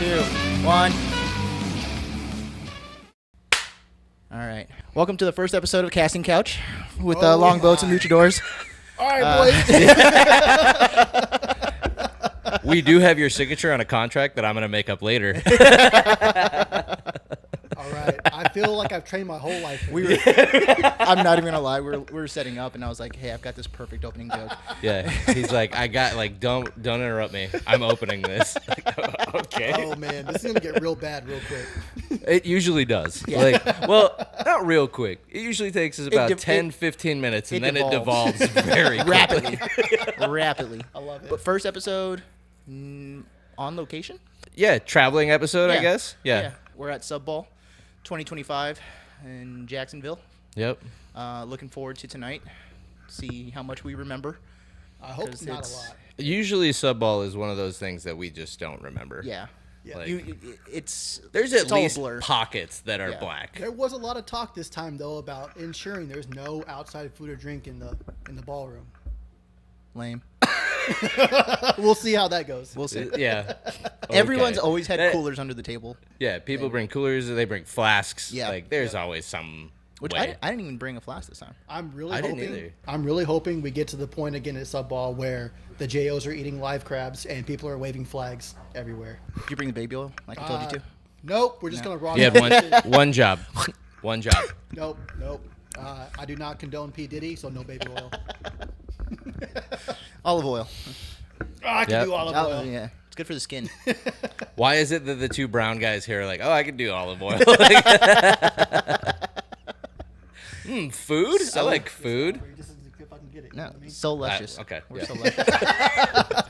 2, 1. All right. Welcome to the first episode of Casting Couch with longboats and luchadors. All right, boys. We do have your signature on a contract that I'm going to make up later. All right. I feel like I've trained my whole life. I'm not even going to lie. We were setting up, and I was like, hey, I've got this perfect opening joke. Yeah. He's like, don't interrupt me. I'm opening this. Like, okay. Oh, man. This is going to get real bad real quick. It usually does. Yeah. Not real quick. It usually takes us about 15 minutes, and then it devolves very quickly. Rapidly. I love it. But first episode on location? Yeah, traveling episode, I guess. Yeah. We're at Sub Bowl 2025 in Jacksonville. Yep. Looking forward to tonight. See how much we remember. I hope it's not a lot. Usually sub ball is one of those things that we just don't remember. Yeah. Yeah. Like, it's there's at all a least blur. pockets that are Yeah. black. There was a lot of talk this time, though, about ensuring there's no outside food or drink in the ballroom. Lame. We'll see how that goes. We'll see. Yeah. Everyone's Okay. always had coolers under the table. Yeah, people bring coolers, they bring flasks. Yeah. Like, there's always some Which way. I didn't even bring a flask this time. I'm really I hoping. didn't either. I'm really hoping we get to the point again at Sub Ball where the JOs are eating live crabs and people are waving flags everywhere. Did you bring the baby oil like I told you to? Nope, we're just gonna raw. You had one job. One job. Nope. I do not condone P. Diddy, so no baby oil. Olive oil. I can do olive oil. Yeah. It's good for the skin. Why is it that the two brown guys here are like, oh, I can do olive oil? Food? I like food. Just if I can get it, you No, know what I mean? so luscious. Okay, We're yeah. so luscious.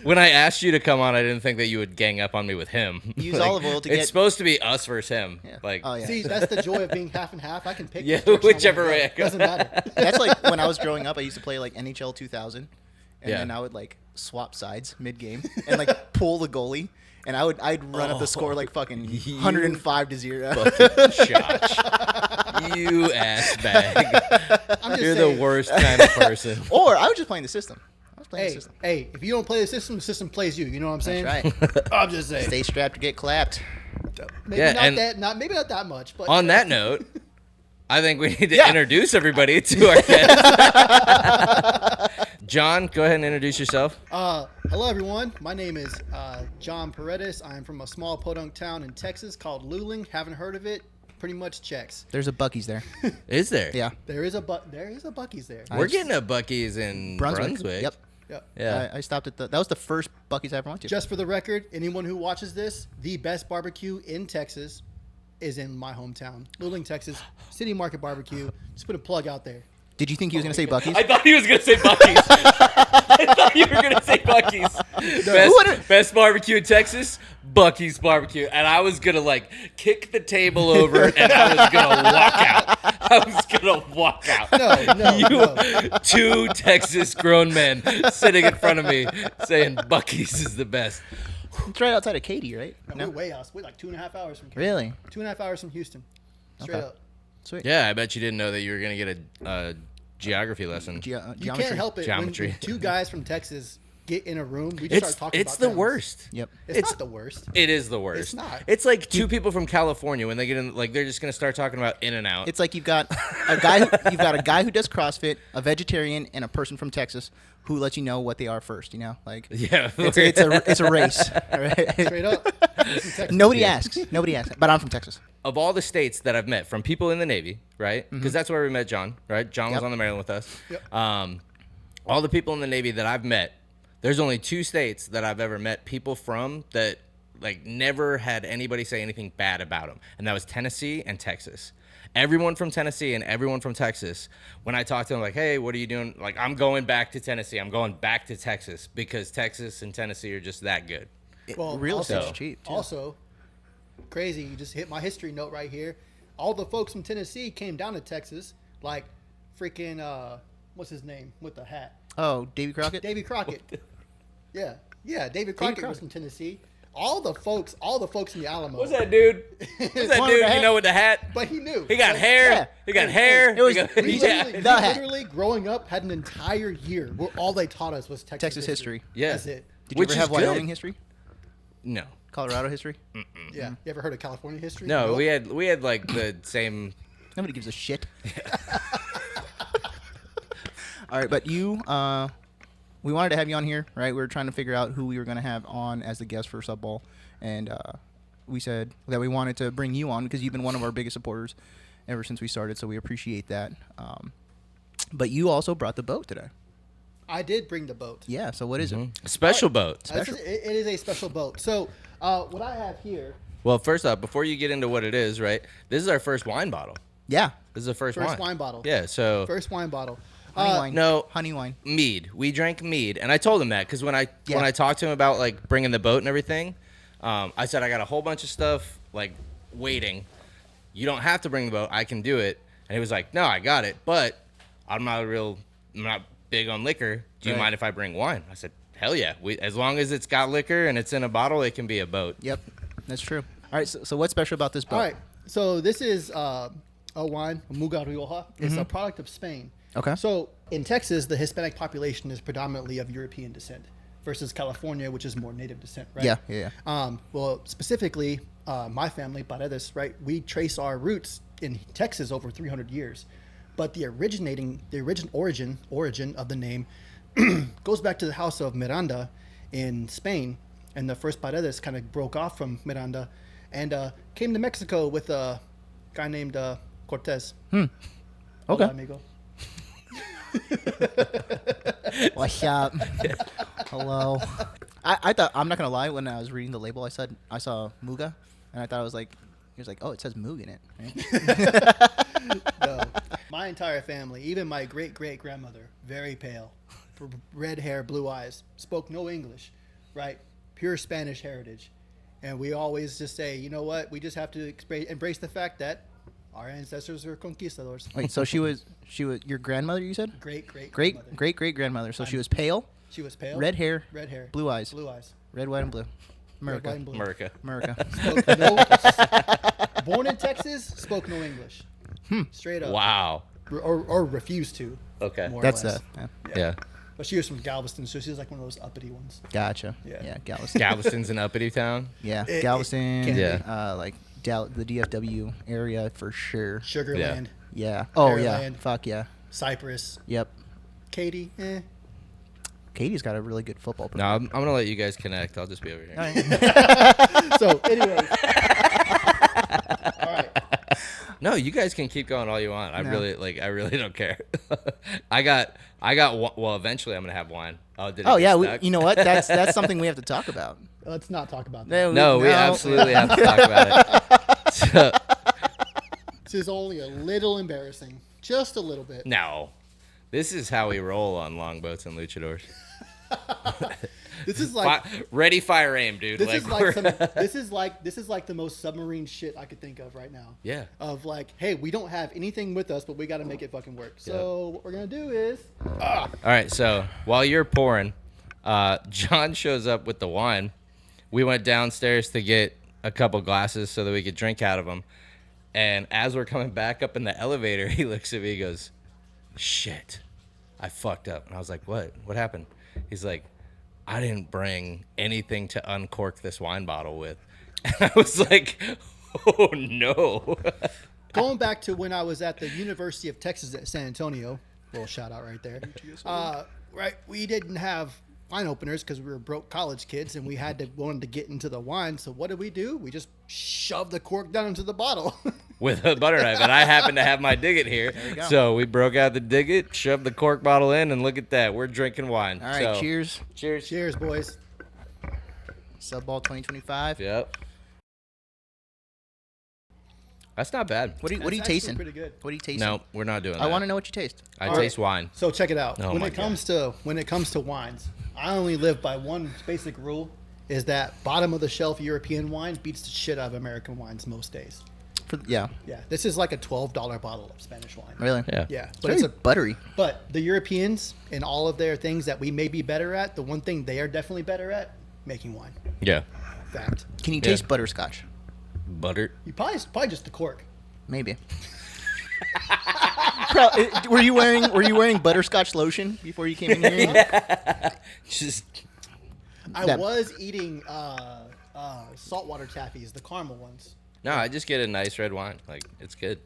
When I asked you to come on, I didn't think that you would gang up on me with him. Use olive oil to It's get- supposed to be us versus him. Yeah. Like, Oh, yeah. See, that's the joy of being half and half. I can pick. Yeah, which direction I whichever wanna go. way I go. Doesn't matter. That's like when I was growing up, I used to play like NHL 2000. And Yeah. then I would like swap sides mid-game and like pull the goalie. And I'd run up the score like fucking 105-0. fucking Josh. You ass bag. I'm just You're saying. the worst kind of person. Or I was just playing the system. I was playing the Hey, system. hey, if you don't play the system plays you. You know what I'm saying? That's right. I'm just saying. Stay strapped to get clapped. Maybe Yeah, not and- that. Maybe not that much. But On that note, I think we need to Yeah. introduce everybody to our guest. John, go ahead and introduce yourself. Hello, everyone. My name is John Paredes. I'm from a small podunk town in Texas called Luling. Haven't heard of it. Pretty much checks. There's a Buc-ee's there. Is there? Yeah. There is a Buc-ee's there. We're getting a Buc-ee's in Brunswick. Yep. Yep. Yeah. I stopped at that was the first Buc-ee's I ever went to. Just for the record, anyone who watches this, the best barbecue in Texas is in my hometown, Luling, Texas. City Market Barbecue. Just put a plug out there. Did you think he was going to say Buc-ee's? I thought he was going to say Buc-ee's. I thought you were going to say Buc-ee's. Best barbecue in Texas, Buc-ee's barbecue. And I was going to like kick the table over and I was going to walk out. I was going to walk out. No. Two Texas grown men sitting in front of me saying Buc-ee's is the best. It's right outside of Katy, right? No, we're way out. We're like 2.5 hours from Katy. Really? 2.5 hours from Houston. Straight Okay. up. Sweet. Yeah, I bet you didn't know that you were going to get a geography lesson. You Geometry. can't help it Geometry. when two guys from Texas get in a room. We just start talking It's about the towns. worst. Yep. It's not the worst. It is the worst. It's not. It's like two people from California when they get in, like they're just gonna start talking about In-N-Out. It's like you've got a guy who does CrossFit, a vegetarian, and a person from Texas who lets you know what they are first. You know, like Yeah, it's a race. All right? Straight up. Listen, Texas. Nobody asks. But I'm from Texas. Of all the states that I've met from people in the Navy, right? Because that's where we met John, right? John was Yep. on the Maryland with us. Yep. All the people in the Navy that I've met, there's only two states that I've ever met people from that like never had anybody say anything bad about them, and that was Tennessee and Texas. Everyone from Tennessee and everyone from Texas, when I talk to them, like, hey, what are you doing? Like, I'm going back to Tennessee. I'm going back to Texas because Texas and Tennessee are just that good. Well, Real also, estate's cheap. Too. Also, crazy. You just hit my history note right here. All the folks from Tennessee came down to Texas, like freaking what's his name with the hat? Oh, Davy Crockett. Davy Crockett. Yeah, David Crockett was Crockett. from Tennessee. All the folks in the Alamo. What's that dude? What's that One dude? with the You hat? know, with the hat? But he knew. He got Like, hair. yeah. He got hair. It was- He got- We yeah. literally, The we hat. literally growing up had an entire year where all they taught us was Texas Texas history. Yeah. That's it. Did you Which ever is have Wyoming good. history? No. Colorado history? Yeah. You ever heard of California history? No, Nope. we had like the same. Nobody gives a shit. All right, but you, we wanted to have you on here, right? We were trying to figure out who we were going to have on as the guest for Subball, and we said that we wanted to bring you on because you've been one of our biggest supporters ever since we started, so we appreciate that. But you also brought the boat today. I did bring the boat. Yeah, so what is it? Special boat. It is a special boat. So what I have here. Well, first off, before you get into what it is, right? This is our first wine bottle. Yeah. This is the first Wine bottle. Yeah, so First wine bottle. Honey wine. no. Honey wine. Mead. We drank mead, and I told him that because when I talked to him about like bringing the boat and everything, I said I got a whole bunch of stuff like waiting. You don't have to bring the boat. I can do it. And he was like, "No, I got it, but I'm not big on liquor. Do you mind if I bring wine?" I said, "Hell yeah! As long as it's got liquor and it's in a bottle, it can be a boat." Yep, that's true. All right, so what's special about this boat? All right. So this is a wine, Muga Rioja. It's a product of Spain. Okay. So in Texas, the Hispanic population is predominantly of European descent versus California, which is more native descent, right? Yeah. Well, specifically, my family, Paredes, right? We trace our roots in Texas over 300 years. But the origin of the name goes back to the house of Miranda in Spain. And the first Paredes kind of broke off from Miranda and came to Mexico with a guy named Cortez. Okay. Hola, amigo. What's up? Hello. I thought, I'm not gonna lie, when I was reading the label, I saw Muga, and I thought it was like, he was like, oh, it says Moog in it. Right? No. My entire family, even my great-great-grandmother, very pale, red hair, blue eyes, spoke no English, right? Pure Spanish heritage. And we always just say, you know what? We just have to embrace the fact that our ancestors were conquistadors. Wait, so she was your grandmother, you said? Great-great-grandmother. So she was pale, She was pale. red hair, blue eyes. Red, white, and blue. white, and blue. America. Spoke no, born in Texas, spoke no English. Straight up. Wow. Or refused to. Okay. More or That's less. Yeah. But she was from Galveston, so she was like one of those uppity ones. Gotcha. Yeah. Galveston. Galveston's an uppity town. Yeah, Galveston. can be. Like the DFW area for sure. Sugarland, Yeah. Oh yeah. Pearland. Fuck yeah. Cypress, Yep. Katy, Katie's got a really good football No, program. I'm gonna let you guys connect. I'll just be over here. All right. So, anyways. All right. No, you guys can keep going all you want. I No. really don't care. I got. Well, eventually I'm gonna have wine. Oh, did it Oh get yeah. stuck? You know what? That's something we have to talk about. Let's not talk about that. No, we absolutely have to talk about it. So, This is only a little embarrassing. Just a little bit. no, this is how we roll on longboats and luchadors. This is like Ready, fire, aim, dude. this we're- is like the most submarine shit I could think of right now. Yeah. Of like, hey, we don't have anything with us, but we got to make it fucking work. So what we're gonna do is, All right, so while you're pouring, John shows up with the wine. We went downstairs to get a couple glasses so that we could drink out of them. And as we're coming back up in the elevator, he looks at me, he goes, "Shit, I fucked up." And I was like, "What? What happened?" He's like, "I didn't bring anything to uncork this wine bottle with." And I was like, "Oh no." going back to when I was at the University of Texas at San Antonio, little shout out right there. Right, we didn't have wine openers because we were broke college kids and we wanted to get into the wine. So what did? We just shoved the cork down into the bottle. With a butter knife, and I happen to have my digit here. go. So we broke out the digit, shoved the cork bottle in, and look at that. We're drinking wine. All right. So, Cheers. Cheers. Cheers, boys. Subball 2025. Yep. That's not bad. What are you That's actually tasting? pretty good. What are you tasting? No, we're not doing that. I want to know what you taste. I All taste right. wine. So check it out. Oh when my it comes to wines, I only live by one basic rule: is that bottom of the shelf European wine beats the shit out of American wines most days. Yeah. Yeah, this is like a $12 bottle of Spanish wine. Really? Yeah. Yeah, It's but it's very buttery. but the Europeans and all of their things that we may be better at, the one thing they are definitely better at, making wine. Yeah. Fact. Can you Yeah. taste butterscotch? Butter. You probably just the cork. Maybe. Were you wearing butterscotch lotion before you came in here? Just I That- was eating saltwater taffies, the caramel ones. No, I just get a nice red wine. Like, it's good.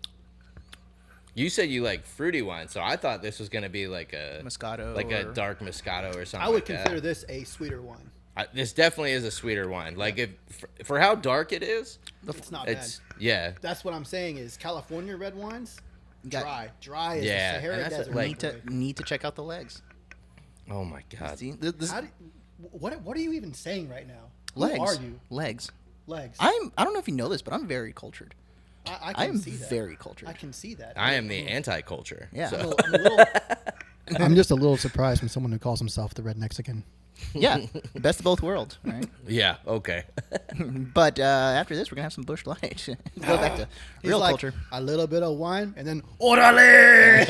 You said you like fruity wine, so I thought this was gonna be like a Moscato, like a or- dark Moscato or something. I would like consider that. this a sweeter wine. This definitely is a sweeter wine. Like, if for how dark it is, It's not it's bad. yeah. That's what I'm saying is California red wines, Got- dry as Yeah, the Sahara and that's Desert. like- Need to check out the legs. Oh my god. See, this How what are you even saying right now? legs. Who are you? Legs. Legs. I don't know if you know this, but I'm very cultured. I I can am see that. very cultured. I can see that. I am the anti-culture. Yeah. So. I'm just a little surprised when someone who calls himself the Red Mexican. Yeah, best of both worlds, right? Yeah. Okay. But after this, we're gonna have some Busch Light. Go back to He's real like, culture. a little bit of wine and then orale.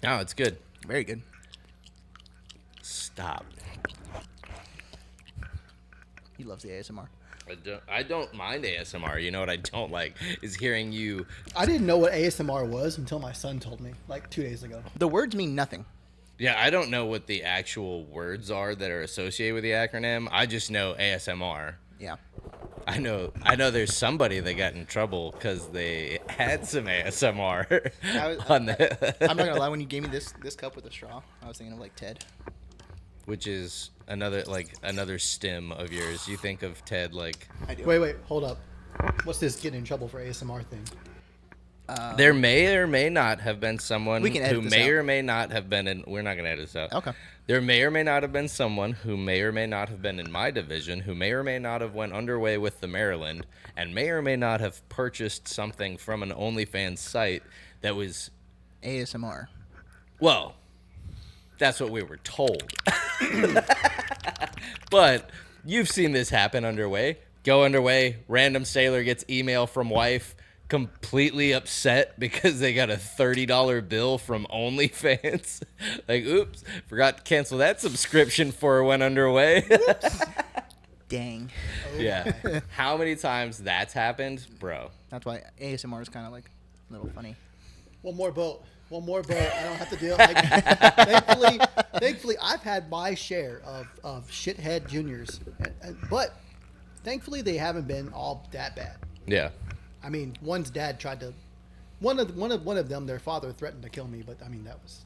No, it's good. Very good. Stop. He loves the ASMR. I don't mind ASMR. You know what I don't like is hearing you. I didn't know what ASMR was until my son told me like 2 days ago. The words mean nothing. Yeah, I don't know what the actual words are that are associated with the acronym. I just know ASMR. Yeah. I know there's somebody that got in trouble because they had some ASMR on the, I'm not gonna lie. When you gave me this cup with a straw, I was thinking of like Ted. which is another stem of yours. You think of Ted like I do. Wait, hold up. What's this getting in trouble for ASMR thing? there may or may not have been someone We can edit who this may out. or may not have been in. We're not gonna edit this out. Okay. There may or may not have been someone who may or may not have been in my division, who may or may not have went underway with the Maryland, and may or may not have purchased something from an OnlyFans site that was, ASMR. well, that's what we were told. But you've seen this happen underway. Go underway, random sailor gets email from wife, completely upset because they got a $30 bill from OnlyFans. Like, oops, forgot to cancel that subscription before it went underway. Dang. Yeah. How many times that's happened, bro? That's why ASMR is kind of like a little funny. One more boat. I don't have to deal. Like, thankfully, I've had my share of shithead juniors, but thankfully they haven't been all that bad. Yeah. I mean, one's dad tried to, one of them, their father threatened to kill me, but I mean that was.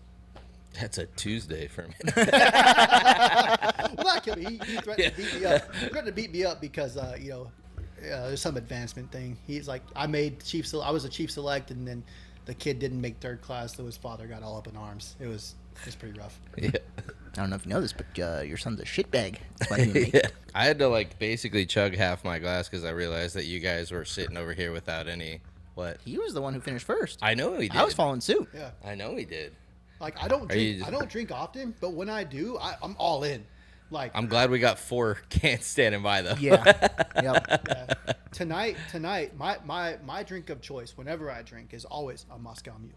That's a Tuesday for me. Well, not kill me. He threatened to beat me up. He threatened to beat me up because there's some advancement thing. He's like, I was a chief select, and then the kid didn't make third class, so his father got all up in arms. It was pretty rough. Yeah. I don't know if you know this, but your son's a shitbag. That's why he didn't make Yeah. it. I had to like basically chug half my glass because I realized that you guys were sitting over here without any. What? He was the one who finished first. I know he did. I was following suit. Yeah. I know he did. Like I don't Are you drink. just- I don't drink often, but when I do, I'm all in. Like I'm glad we got 4 cans standing by though. Yeah. Yep. tonight, my drink of choice whenever I drink is always a Moscow Mule.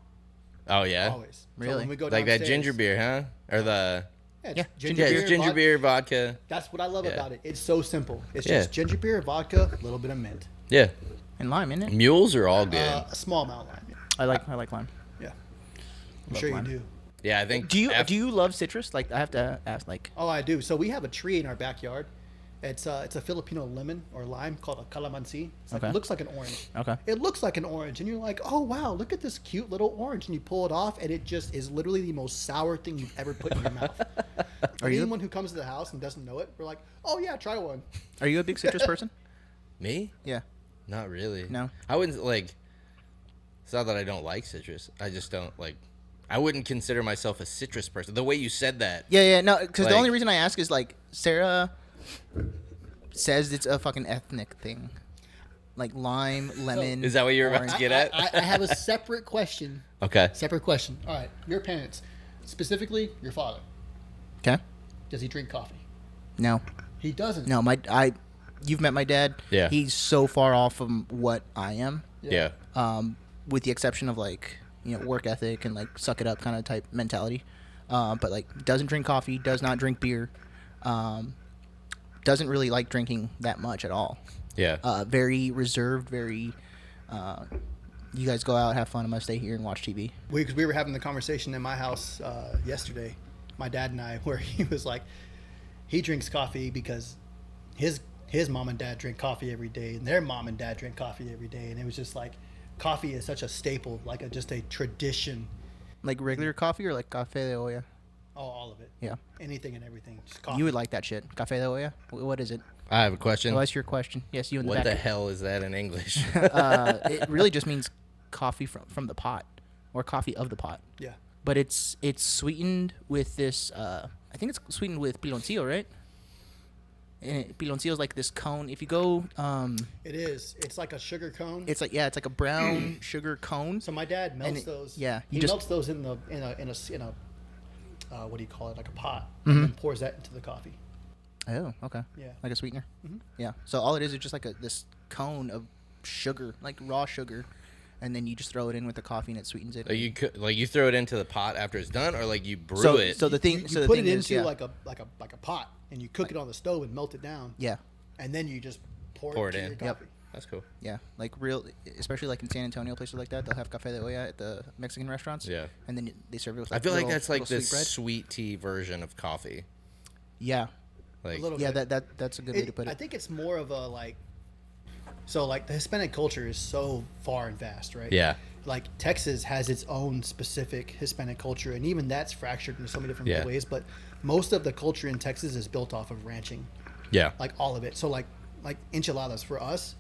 Oh yeah. Always. Really? So when we go Like that downstairs- ginger beer, huh? Or the Yeah, ginger yeah, beer, it's ginger vodka. beer, vodka. That's what I love Yeah. about it. It's so simple. It's Yeah. just ginger beer, vodka, a little bit of mint. Yeah. And lime, isn't it? Mules are all good. A small amount of lime. I like lime. Yeah. I'm Love sure lime. you do. Yeah, I think. Do you love citrus? Like, I have to ask. Like, Oh, I do. So we have a tree in our backyard. It's a Filipino lemon or lime called a calamansi. It's like, Okay. It looks like an orange. okay. It looks like an orange, and you're like, oh wow, look at this cute little orange, and you pull it off, and it just is literally the most sour thing you've ever put in your mouth. Are you- Anyone who comes to the house and doesn't know it, we're like, oh yeah, try one. Are you a big citrus person? Me? Yeah. Not really. No? I wouldn't like. It's not that I don't like citrus. I just don't like. I wouldn't consider myself a citrus person. The way you said that. Yeah. No, because the Like- only reason I ask is like Sarah says it's a fucking ethnic thing, like lime, lemon. Is that what you're about orange. to get at? I have a separate question. Okay. Separate question. All right, your parents, specifically your father, Okay. does he drink coffee? No. He doesn't. No. You've met my dad. Yeah. He's so far off from what I am. Yeah. With the exception of like work ethic and like suck it up kind of type mentality, but like doesn't drink coffee, does not drink beer, doesn't really like drinking that much at all. Yeah. Very reserved, very. You guys go out, have fun. I'm gonna stay here and watch TV. Because we were having the conversation in my house yesterday, my dad and I, where he was like, he drinks coffee because his mom and dad drink coffee every day, and their mom and dad drink coffee every day, and it was just like coffee is such a staple, like just a tradition. Like regular coffee or like café de olla? Oh, all of it. Yeah. Anything and everything. Just coffee. You would like that shit. Café de olla? What is it? I have a question. What's your question? Yes, you in the What the back. hell is that in English? It really just means coffee from the pot or coffee of the pot. Yeah. But it's sweetened with this. I think it's sweetened with piloncillo, right? And piloncillo is like this cone. If you go, It is. It's like a sugar cone. it's like it's like a brown sugar cone. So my dad melts it- those. yeah, he you just- melts those in a what do you call it? Like a pot, Mm-hmm. and then pours that into the coffee. Oh, okay. Yeah. Like a sweetener. Mhm. Yeah. So all it is just like this cone of sugar, like raw sugar, and then you just throw it in with the coffee and it sweetens it. Like you throw it into the pot after it's done, or like you brew So- it. so the thing, You so the put thing it is, into yeah, like a pot, and you cook it on the stove and melt it down, yeah, and then you just pour Pour it it into in. your Yep. coffee. That's cool. yeah, like real, especially like in San Antonio, places like that, they'll have café de olla at the Mexican restaurants. Yeah. And then they serve it with. I Like, feel like little- that's like little the sweet bread. sweet tea version of coffee. Yeah, Like A little yeah, bit. that's a good way to put it. I think it's more of a like. So like the Hispanic culture is so far and vast, right? yeah, Like Texas has its own specific Hispanic culture, and even that's fractured in so many different Yeah. ways. But most of the culture in Texas is built off of ranching, yeah, like all of it. So like enchiladas for us,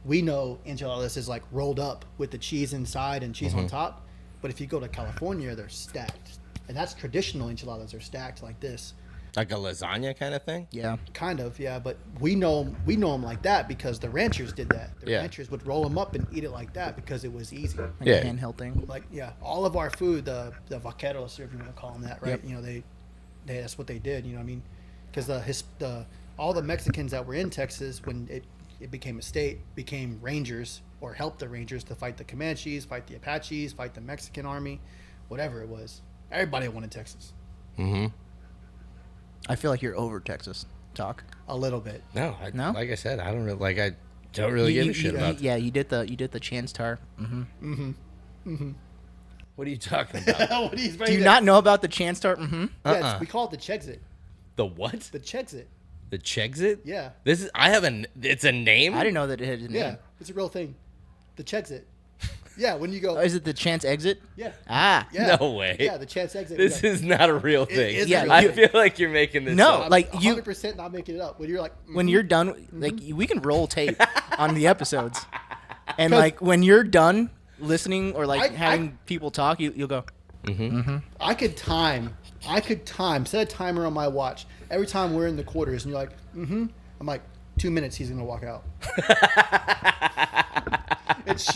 we know enchiladas is like rolled up with the cheese inside and cheese Mm-hmm. on top. But if you go to California, they're stacked, and that's traditional enchiladas. They're stacked like this. like a lasagna kind of thing. Yeah, Kind of, yeah, but we know them like that because the ranchers did that. The Yeah. ranchers would roll them up and eat it like that because it was easy. like Yeah. a handheld thing. Like all of our food, the vaqueros, if you want to call them that, right? Yep. You know, they that's what they did. You know what I mean? Because all the Mexicans that were in Texas when it became a state became rangers or helped the rangers to fight the Comanches, fight the Apaches, fight the Mexican army, whatever it was. Everybody wanted Texas Mm-hmm. I feel like you're over Texas talk. a little bit. No, No? like I said, I don't really like. I don't really give a shit about. Yeah, you did the chance tar. Mm-hmm. What are you talking about? What he's Do you not know about the chance tar? Mm-hmm. Yes, we call it the Chexit. The what? The Chexit. The Chexit? Yeah. This is. I have a. It's a name. I didn't know that it had a name. Yeah, it's a real thing. The Chexit. Yeah, when you go. Oh, is it the chance exit? Yeah. Ah. Yeah. No way. Yeah, the chance exit. This yeah. is not a real thing. is a real I thing. feel like you're making this. No, up. like I'm you 100% not making it up. When you're like, when you're done, like we can roll tape on the episodes, and 'Cause- like when you're done listening or like I- having people talk, you'll go. I could time, set a timer on my watch. Every time we're in the quarters and you're like, I'm like, 2 minutes, he's going to walk out. It's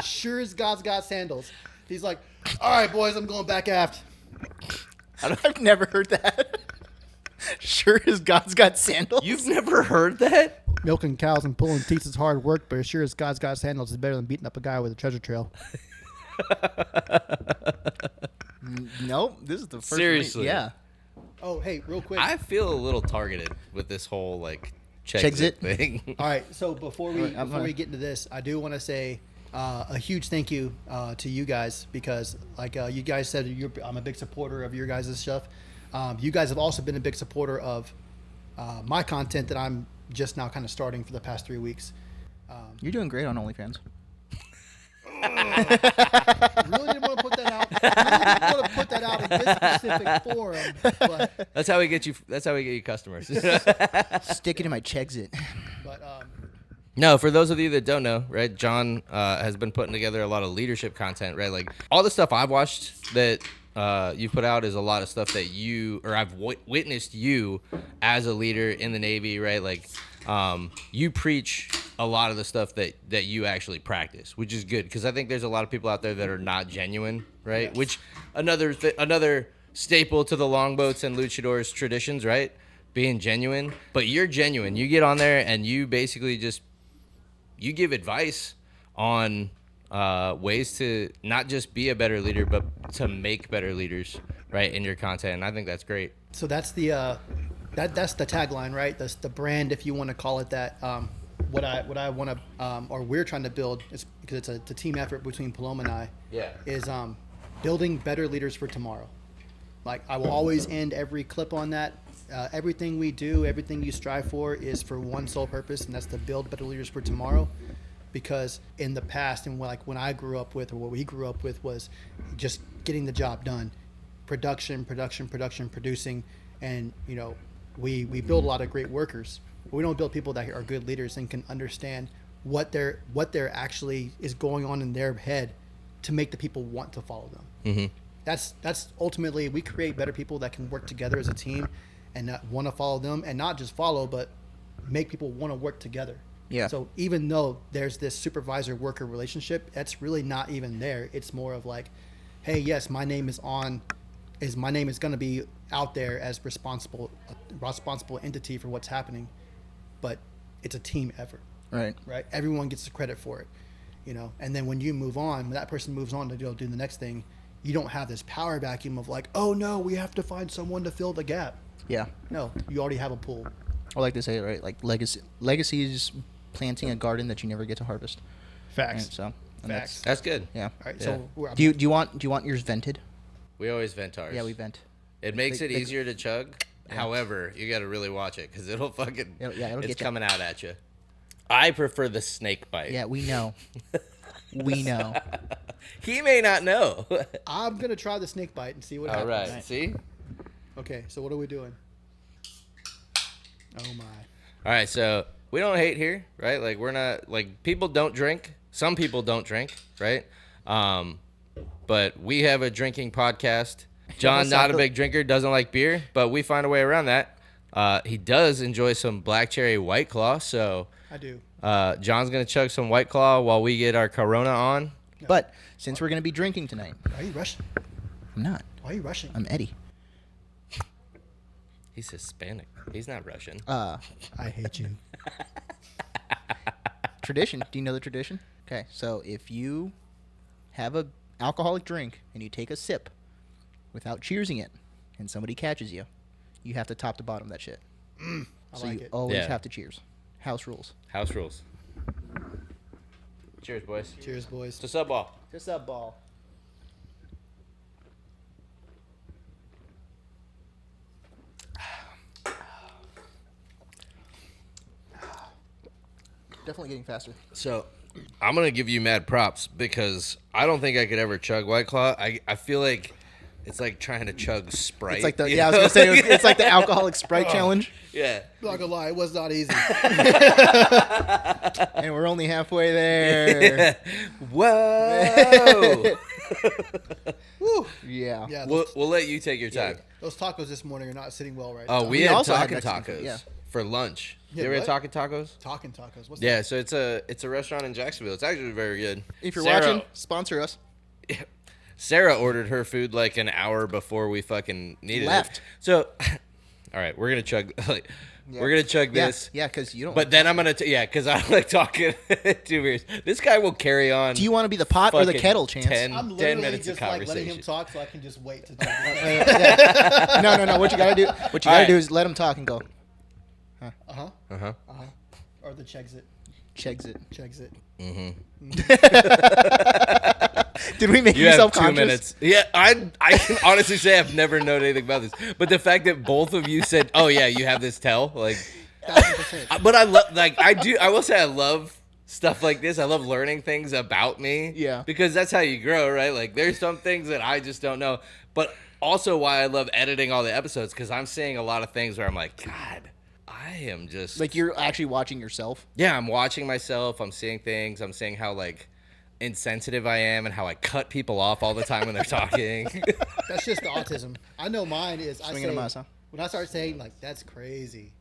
sure as God's got sandals. He's like, all right, boys, I'm going back aft. I've never heard that. Sure as God's got sandals. You've never heard that? Milking cows and pulling teeth is hard work, but as sure as God's got sandals is better than beating up a guy with a treasure trail. Nope. This is the first. Seriously. Yeah. Oh, hey, real quick. I feel a little targeted with this whole like Chexit? thing. All right, so before we I'm before we fine. get into this, I do want to say a huge thank you to you guys because, like you guys said, I'm a big supporter of your guys' stuff. You guys have also been a big supporter of my content that I'm just now kind of starting for the past 3 weeks. You're doing great on OnlyFans. Really didn't want to put that out. Really didn't want to put that out in this specific forum, but That's how we get you. That's how we get you customers. Stick it in my Chexit. but No, for those of you that don't know, right, John has been putting together a lot of leadership content, right? Like all the stuff I've watched that you put out is a lot of stuff that I've witnessed you as a leader in the Navy, right? Like you preach a lot of the stuff that you actually practice, which is good because I think there's a lot of people out there that are not genuine, right? Yes. Which another staple to the longboats and luchadors traditions, right? Being genuine, but you're genuine. You get on there and you basically just you give advice on ways to not just be a better leader, but to make better leaders, right, in your content. And I think that's great. so that's the that's the tagline, right? That's the brand, if you want to call it that. What I want to or we're trying to build is because it's a team effort between Paloma and I. Yeah. Is building better leaders for tomorrow. Like I will always end every clip on that. Everything we do, everything you strive for is for one sole purpose, and that's to build better leaders for tomorrow. Because in the past, and like when I grew up with, or what we grew up with, was just getting the job done, producing, and we build a lot of great workers. We don't build people that are good leaders and can understand what they're actually is going on in their head to make the people want to follow them. Mm-hmm. That's ultimately, we create better people that can work together as a team and not want to follow them, and not just follow, but make people want to work together. Yeah. So even though there's this supervisor worker relationship, that's really not even there. It's more of like, hey, yes, my name is going to be out there as responsible entity for what's happening, but it's a team effort. Right. Everyone gets the credit for it, and then when you move on, when that person moves on to do the next thing, you don't have this power vacuum of like, oh no, we have to find someone to fill the gap. Yeah. No, you already have a pool. I like to say it, right? Like legacy is planting a garden that you never get to harvest. Facts. Right? So Facts. That's good. Yeah. All right. Yeah. So Do you want yours vented? We always vent ours. Yeah, we vent. It makes it They- easier to chug. Yeah. However, you got to really watch it because it'll fucking. It'll it's get ya. coming out at you. I prefer the snake bite. Yeah, we know. We know. He may not know. I'm gonna try the snake bite and see what All happens. right. See. Okay. So what are we doing? Oh my. All right. So we don't hate here, right? Like we're not like people don't drink. Some people don't drink, right? But we have a drinking podcast. John, not a big drinker, doesn't like beer, but we find a way around that. He does enjoy some black cherry White Claw, so I do. John's gonna chug some White Claw while we get our Corona on. But since we're going to be drinking tonight, Why are you rushing? I'm not. Why are you rushing? I'm Eddie. He's Hispanic. He's not Russian. I hate you. Tradition. Do you know the tradition? Okay, so if you have a alcoholic drink and you take a sip without cheersing it and somebody catches you, you have to top to bottom that shit. I So like you it. always Yeah. have to cheers. House rules. House rules. Cheers, boys. Cheers, boys. To sub ball. Just up, ball. Definitely getting faster. So, I'm gonna give you mad props because I don't think I could ever chug White Claw. I feel like it's like trying to chug Sprite. It's like the you I was know? gonna say it's like the alcoholic Sprite challenge, Yeah. Not gonna lie, it was not easy. and we're only halfway there. Whoa. Woo. Yeah. Yeah. We'll let you take your time. Those tacos this morning are not sitting well right Oh, now. we We had also had Talking Mexican Tacos food, yeah. for lunch. Yeah, you ever had what? Talking Tacos? Talking tacos. What's Yeah, so it's a restaurant in Jacksonville. It's actually very good. If you're Sarah- watching, sponsor us. Sarah ordered her food like an hour before we fucking needed Left. it. So, all right, we're gonna chug. We're gonna chug this. Yeah, because you don't. But then I'm gonna because I like talking 2 beers. This guy will carry on. do you want to be the pot or the fucking kettle, Chance? 10 I'm literally minutes just of like letting him conversation. talk so I can just wait to talk. Yeah. No. What you gotta do? What you gotta All right. do is let him talk and go. Uh-huh. Uh-huh. Or the checks it. Checks it. Checks it. Did we make You you have self-conscious? 2 minutes. Yeah, I can honestly say I've never known anything about this. But the fact that both of you said, "Oh yeah, you have this tell," like, 1000%. but I love I will say I love stuff like this. I love learning things about me. Yeah. Because that's how you grow, right? Like there's some things that I just don't know. But also why I love editing all the episodes because I'm seeing a lot of things where I'm like, God, I am just Like you're actually watching yourself. yeah, I'm watching myself. I'm seeing things. I'm seeing how like insensitive I am and how I cut people off all the time when they're talking. That's just the autism. I know mine is. I Swinging say, a miss, huh? when I start saying like that's crazy,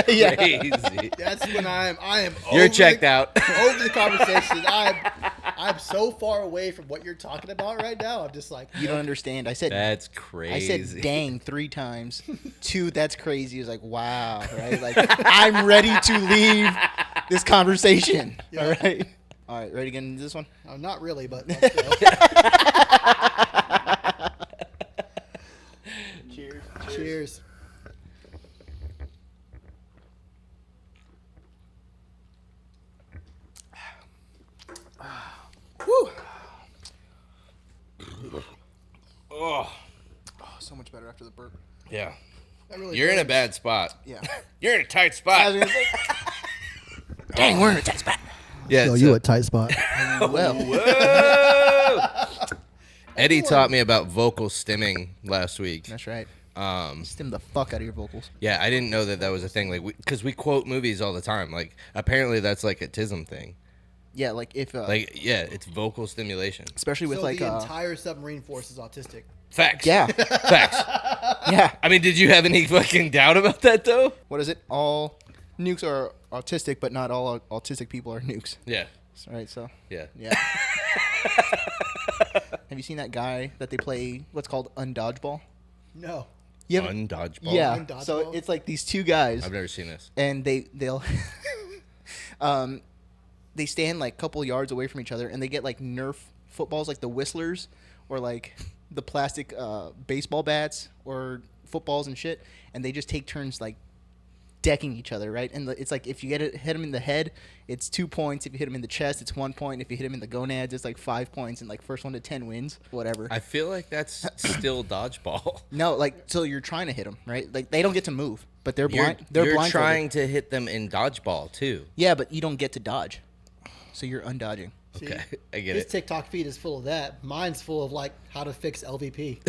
Yeah. Crazy. that's when I am. You're over checked the, out. Over the conversation. I'm so far away from what you're talking about right now. I'm just like You don't understand. I said That's I crazy. said dang 3 times. 2, that's crazy. Is like wow, right? Like I'm ready to leave this conversation. Yeah. All right. All right, ready to get into this one? not really, but let's go. Cheers. Cheers. Woo. Oh, Oh, so much better after the burp. yeah. really You're in a burns. bad spot. Yeah. You're in a tight I was spot. gonna say, dang, we're in a tight spot. Yeah. So you a tight spot. Well, Whoa. Eddie taught me about vocal stimming last week. that's right. Um, Stim the fuck out of your vocals. yeah, I didn't know that was a thing. Like, because we quote movies all the time. Like, apparently that's like a TISM thing. Yeah, like if Like, yeah, it's vocal stimulation. especially with So like the entire submarine force is autistic. Facts. yeah, Facts. yeah. I mean, did you have any fucking doubt about that though? What is it? All nukes are autistic, but not all autistic people are nukes. Yeah. Right. So Yeah. yeah. Have you seen that guy that they play? What's called undodgeball? No. You haven't- Undodgeball. Yeah. Undodgeball? So it's like these two guys, I've never seen this. and they'll they stand like a couple yards away from each other, and they get like Nerf footballs, like the Whistlers, or like the plastic baseball bats or footballs and shit, and they just take turns like decking each other, right? And it's like if you hit them in the head, it's 2 points. If you hit them in the chest, it's 1 point. If you hit them in the gonads, it's like 5 points, and like first 1 to 10 wins, whatever. I feel like that's still dodgeball. No, like so you're trying to hit them, right? Like they don't get to move, but they're You're, blind. They're you're blindfolded. trying to hit them in dodgeball too. Yeah, but you don't get to dodge, so you're undodging. See, Okay, I get his it. TikTok feed is full of that. Mine's full of like how to fix LVP.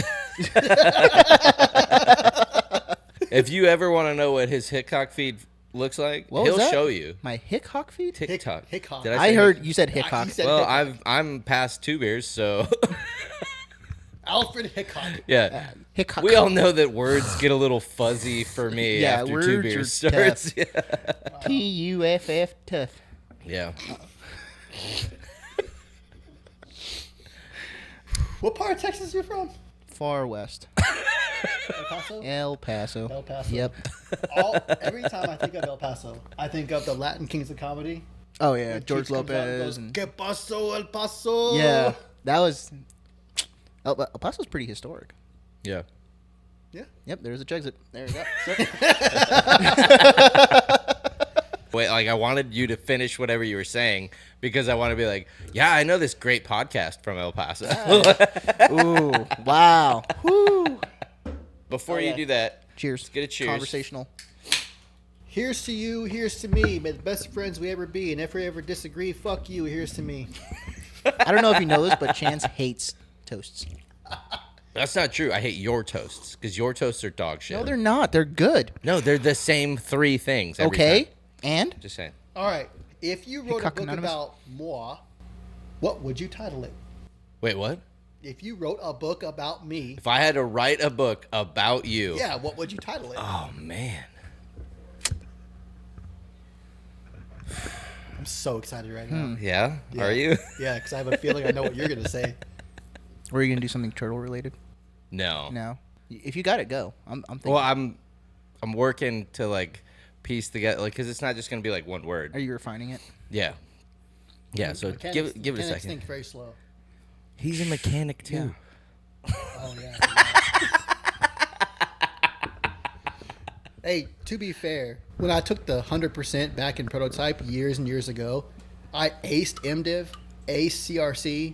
If you ever want to know what his TikTok feed looks like, What was he'll that? show you. My Hickok feed? TikTok. Hickok. Did I say heard Hick- you said you Hickok. said- Well, Hickok. I'm past 2 beers, so Alfred Hickok. yeah. Hickok. We all know that words get a little fuzzy for me Yeah, after words 2 are beers starts. Yeah. Tuff tough. Yeah. What part of Texas are you from? Far west. El Paso? El Paso. El Paso. Yep. Every time I think of El Paso, I think of the Latin Kings of Comedy. Oh yeah, When George Cheech comes out and Lopez goes, and ¿Qué pasó, El Paso? yeah, that was El Paso's pretty historic. Yeah. Yeah. Yep, there's a exit. There you go. Wait, like I wanted you to finish whatever you were saying because I want to be like, yeah, I know this great podcast from El Paso. Ooh, wow. Woo. Before Oh, you yeah. do that, Cheers. let's get a cheers. Conversational. Here's to you, here's to me. May the best friends we ever be. And if we ever disagree, fuck you, here's to me. I don't know if you know this, but Chance hates toasts. That's not true. I hate your toasts because your toasts are dog shit. No, they're not. They're good. No, they're the same 3 things. Every Okay. time. And Just saying. All right. If you wrote a Hickok book Anonymous? about moi, what would you title it? Wait, what? If you wrote a book about me, If I had to write a book about you. yeah, what would you title it? Oh, man. I'm so excited right now. Yeah? Yeah. Are you? Yeah, because I have a feeling I know what you're going to say. were you gonna do something turtle related? No. No. If you got it, go. I'm thinking. Well, I'm working to like piece together, like, because it's not just gonna be like one word. Are you refining it? Yeah. Yeah. So give it a mechanics second. think very slow. He's a mechanic too. Oh, yeah. Hey, to be fair, when I took the 100% back in prototype years and years ago, I aced MDiv, aced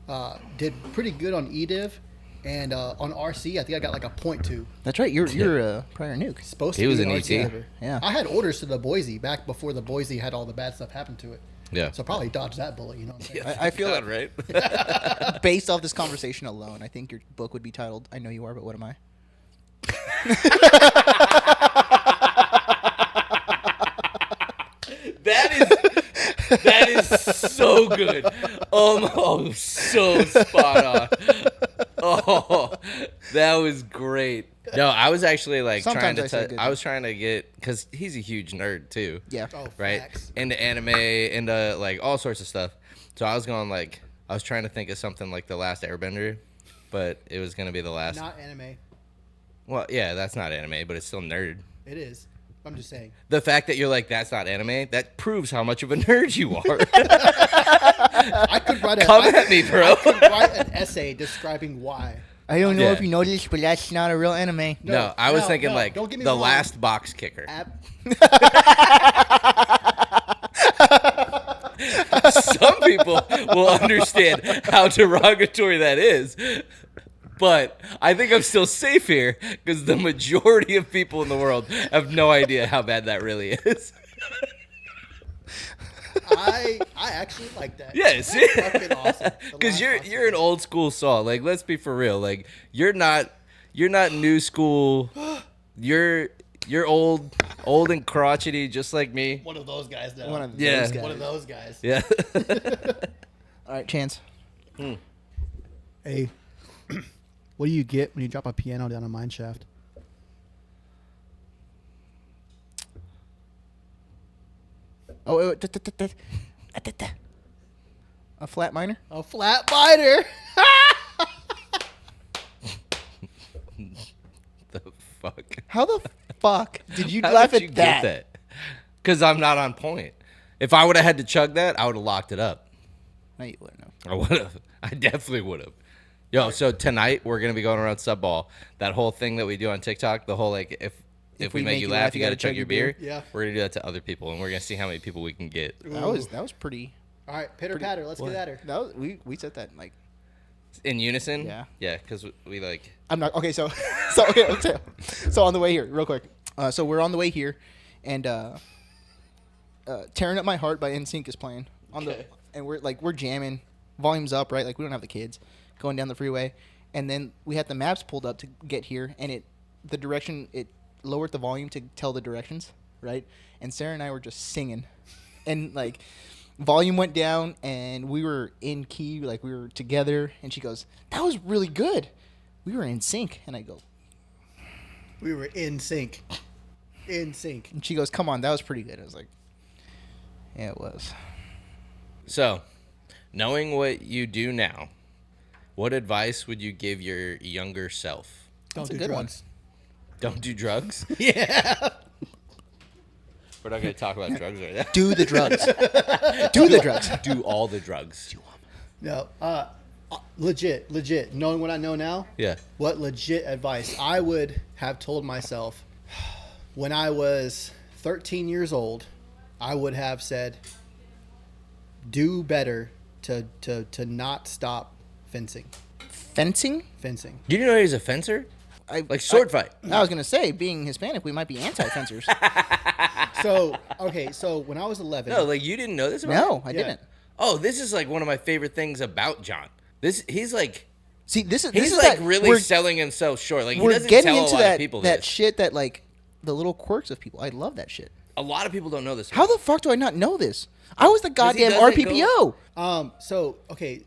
CRC, did pretty good on EDiv, and on RC, I think I got like a 0.2. That's right. You're a prior nuke. Supposed He to was be an RC ET. driver. Yeah. I had orders to the Boise back before the Boise had all the bad stuff happen to it. Yeah. So probably dodged that bullet, you know what I'm saying? I feel God, like right. based off this conversation alone, I think your book would be titled "I Know You Are, But What Am I." That is so good. Oh, so spot on. Oh, that was great. No, I was actually like Sometimes I say trying to. good I was trying to get because he's a huge nerd too. Yeah. Oh, Right, facts. into anime, into like all sorts of stuff. So I was going like I was trying to think of something like The Last Airbender, but it was gonna be the last. Not anime. Well, yeah, that's not anime, but it's still nerd. It is. I'm just saying. The fact that you're like that's not anime, that proves how much of a nerd you are. I could write Come at me, bro. I could write an essay describing why. I don't know Yeah. if you know this, but that's not a real anime. No, I was no, thinking no, like don't get me the wrong. Last Boxkicker. Some people will understand how derogatory that is. But I think I'm still safe here because the majority of people in the world have no idea how bad that really is. I actually like that. Yeah, see? That's fucking awesome. The Because Last you're an Boxkicker. old school Saul. Like, let's be for real. Like, you're not new school. You're old and crotchety, just like me. One of those guys now. One of Yeah. those guys. One of those guys. Yeah. All right, Chance. Hey, what do you get when you drop a piano down a mine shaft? Oh, a flat minor. A flat biter. The fuck? How the fuck did you How laugh did at you that? get that? Because I'm not on point. If I would have had to chug that, I would have locked it up. No, you wouldn't have. I would have. I definitely would have. Yo, so tonight we're gonna be going around sub ball. That whole thing that we do on TikTok, the whole like if we make you laugh, you gotta chug your beer. Yeah. We're gonna do that to other people, and we're gonna see how many people we can get That was pretty. All right, pitter patter. Let's get at her. That was, we said that like in unison. Yeah. Yeah, because we like. I'm not okay. So so on the way here, real quick. So we're on the way here, and "Tearing Up My Heart" by NSYNC is playing on Okay. and we're jamming, volumes up, right? Like we don't have the kids going down the freeway, and then we had the maps pulled up to get here, and the direction it lowered the volume to tell the directions, right? And Sarah and I were just singing, and like volume went down, and we were in key, like we were together, and she goes, "That was really good. We were in sync," and I go. We were in sync. In sync. And she goes, "Come on, that was pretty good." I was like, "Yeah, it was." So, knowing what you do now, what advice would you give your younger self? Don't That's a do good one. drugs. Don't do drugs. Yeah. We're not gonna talk about drugs right now. Do the drugs. Do the drugs. Do all the drugs. No. Legit. Knowing what I know now, Yeah. what legit advice I would have told myself when I was 13 years old, I would have said, do better to not stop fencing. Fencing? Fencing. You didn't know he was a fencer? Like sword fight. I was gonna say, being Hispanic, we might be anti-fencers. So when I was 11, No, like you didn't know this about No, him? I Yeah. didn't. Oh, this is like one of my favorite things about John. He's like See, this he's is like that, really selling himself short. Like he we're doesn't getting tell into a lot that of people that this. shit that like the little quirks of people. I love that shit. A lot of people don't know this. How the fuck do I not know this? I was the goddamn doesn't RPPO. So okay,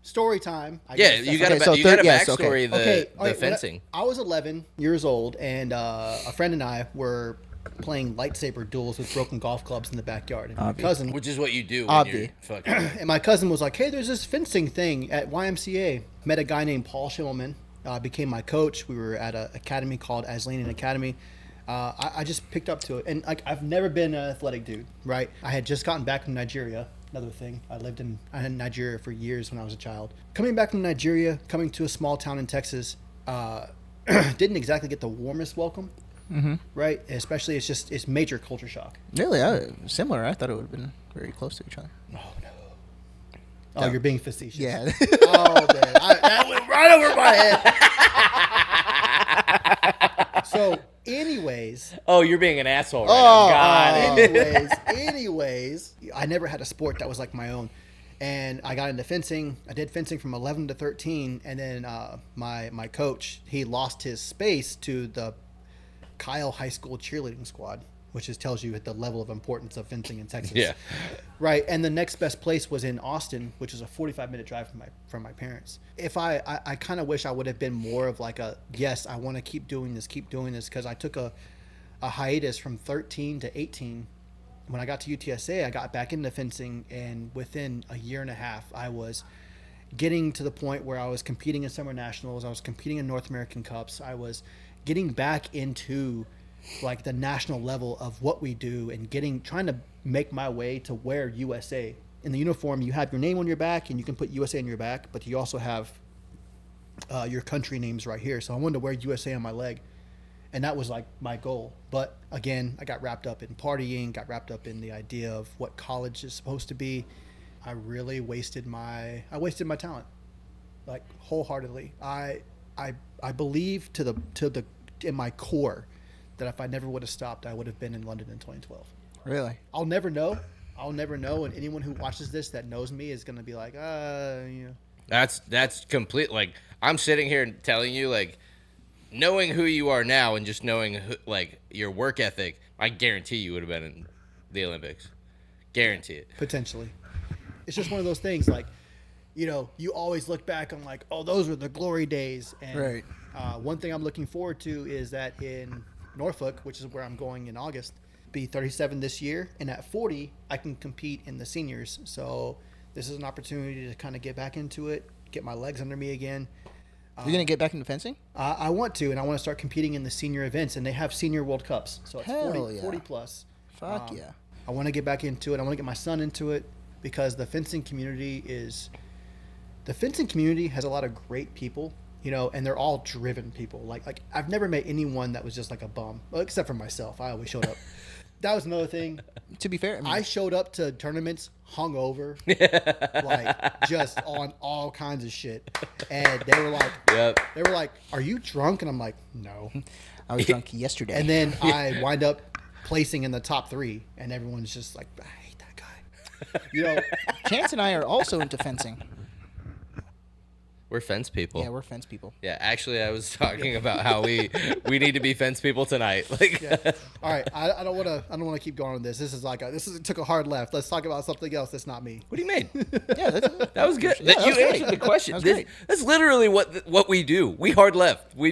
story time. I Yeah, guess. you That's got Okay, a so backstory. yes, okay. Okay, all The right, when fencing. I was 11 years old, and a friend and I were playing lightsaber duels with broken golf clubs in the backyard. And my cousin, Which is what you do when Obvi. you're fucking. and my cousin was like, "Hey, there's this fencing thing at YMCA." Met a guy named Paul Schimmelman. Became my coach. We were at an academy called Aslanian Academy. I just picked up to it, and like I've never been an athletic dude, right? I had just gotten back from Nigeria. Another thing, I lived in Nigeria for years when I was a child. Coming back from Nigeria, coming to a small town in Texas, didn't exactly get the warmest welcome, right? Especially it's major culture shock. Really, similar. I thought it would have been very close to each other. Oh, you're being facetious. Yeah. Oh man, that went right over my head. So, anyways, Oh, you're being an asshole right now. God. anyways, I never had a sport that was like my own, and I got into fencing. I did fencing from 11 to 13, and then my coach, he lost his space to the Kyle High School cheerleading squad, which just tells you the level of importance of fencing in Texas. Yeah. Right, and the next best place was in Austin, which is a 45-minute drive from my parents. If I kind of wish I would have been more of like a, yes, I want to keep doing this, because I took a hiatus from 13 to 18. When I got to UTSA, I got back into fencing, and within a year and a half, I was getting to the point where I was competing in summer nationals, I was competing in North American Cups, I was getting back into like the national level of what we do, and trying to make my way to wear USA. In the uniform, you have your name on your back, and you can put USA on your back, but you also have your country names right here. So I wanted to wear USA on my leg, and that was like my goal. But again, I got wrapped up in partying, got wrapped up in the idea of what college is supposed to be. I really wasted my talent. like wholeheartedly. I believe to the in my core that if I never would have stopped, I would have been in London in 2012. Really? I'll never know. And anyone who watches this that knows me is gonna be like, That's complete. Like, I'm sitting here and telling you, like, knowing who you are now and just knowing like your work ethic, I guarantee you would have been in the Olympics. Guarantee it. Potentially. It's just one of those things, like, you always look back on like, oh, those were the glory days. And Right. One thing I'm looking forward to is that in Norfolk, which is where I'm going in August, be 37 this year, and at 40 I can compete in the seniors. So this is an opportunity to kind of get back into it, get my legs under me again. You're gonna get back into fencing? I want to, and I want to start competing in the senior events, and they have senior World Cups, so it's Hell 40, yeah. 40 plus. Fuck yeah. I want to get back into it. I want to get my son into it, because the fencing community has a lot of great people, and they're all driven people. Like I've never met anyone that was just like a bum, well, except for myself. I always showed up. That was another thing. To be fair, I showed up to tournaments hungover, like just on all kinds of shit, and they were like, "Are you drunk?" And I'm like, "No." I was drunk yesterday. And then I wind up placing in the top 3, and everyone's just like, "I hate that guy." Chance and I are also into fencing. We're fence people. Yeah, we're fence people. Yeah, actually, I was talking about how we need to be fence people tonight. Like, Yeah. All right, I don't want to keep going on this. This took a hard left. Let's talk about something else that's not me. what do you mean? Yeah, That was good. Yeah, that you was great. answered the question. That was great. That's literally what we do. We hard left. We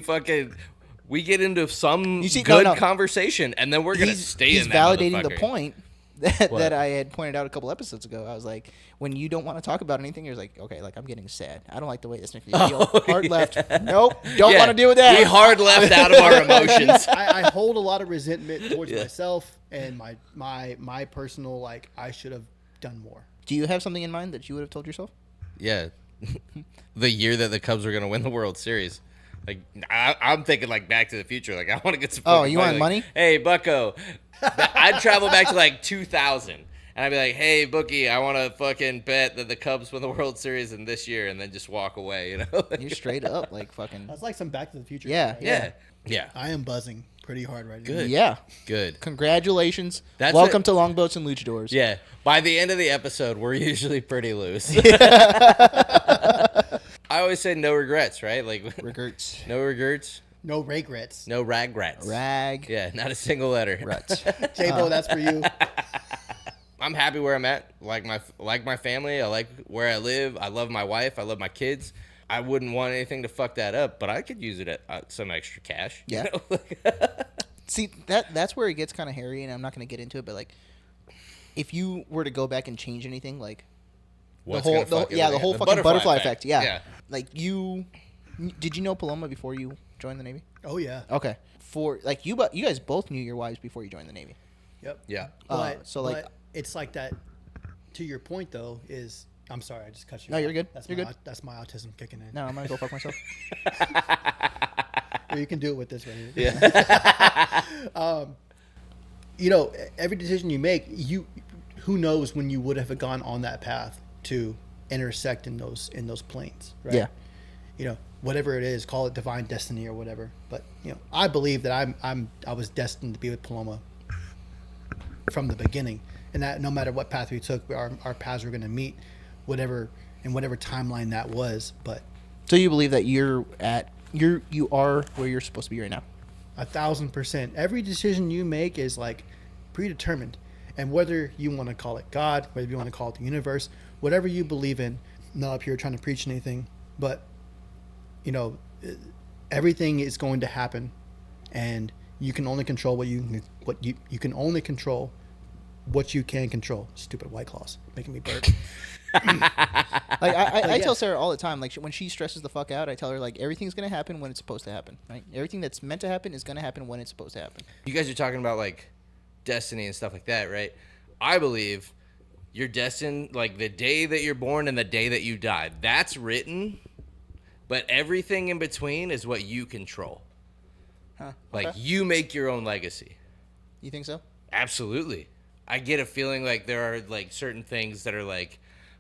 get into some You see- good no. conversation, and then we're gonna stay in that validating the motherfucker. point that I had pointed out a couple episodes ago. I was like, when you don't want to talk about anything, you're like, okay, like I'm getting sad. I don't like the way this makes me feel. Hard left. Nope. Don't Yeah, want to deal with that. We hard left out of our emotions. I hold a lot of resentment towards myself and my personal, like, I should have done more. Do you have something in mind that you would have told yourself? Yeah, the year that the Cubs were gonna win the World Series. Like, I'm thinking like Back to the Future. Like, I want to get some. Oh, fucking you want like, money? Hey, Bucko. I'd travel back to like 2000, and I'd be like, "Hey, Bookie, I want to fucking bet that the Cubs win the World Series in this year," and then just walk away. You're straight up like fucking. That's like some Back to the Future. Yeah, shit, Yeah, right? yeah, I am buzzing pretty hard right now. Good. Yeah. good. Congratulations. That's Welcome it. to Longboats and Luchadors. Yeah. By the end of the episode, we're usually pretty loose. I always say no regrets, right? Like, Regrets. no regrets, No regrets. no regrets. Rag. Yeah, not a single letter. Ruts. J-Bo, that's for you. I'm happy where I'm at. Like my family. I like where I live. I love my wife. I love my kids. I wouldn't want anything to fuck that up, but I could use it at some extra cash. Yeah. You know? See, that's where it gets kind of hairy, and I'm not going to get into it, but like, if you were to go back and change anything, like What's the gonna whole fuck everything whole up? The fucking butterfly effect. Yeah. Like did you know Paloma before you joined the Navy? Oh, yeah. Okay. For like you guys both knew your wives before you joined the Navy. Yep. Yeah. But it's like that, to your point, though, is... I'm sorry, I just cut you No, off. you're good. That's You're my, good. That's my autism kicking in. No, I'm gonna go fuck myself. Or you can do it with this right here. Yeah. Every decision you make, who knows when you would have gone on that path to intersect in those planes, right? Yeah. Whatever it is, call it divine destiny or whatever. But I believe that I was destined to be with Paloma from the beginning, and that no matter what path we took, our paths were going to meet, whatever timeline that was. But So you believe that you are where you're supposed to be right now? 1,000%. Every decision you make is like predetermined, and whether you want to call it God, whether you want to call it the universe, whatever you believe in. Not up here trying to preach anything, but everything is going to happen, and you can only control what you can only control what you can control. Stupid White Claws making me burp. Like I yeah. tell Sarah all the time, like when she stresses the fuck out, I tell her like everything's gonna happen when it's supposed to happen, right? Everything that's meant to happen is gonna happen when it's supposed to happen. You guys are talking about like destiny and stuff like that, right? I believe you're destined, like the day that you're born and the day that you die. That's written, but everything in between is what you control. Huh? Like Okay. you make your own legacy. You think so? Absolutely. I get a feeling like there are like certain things that are like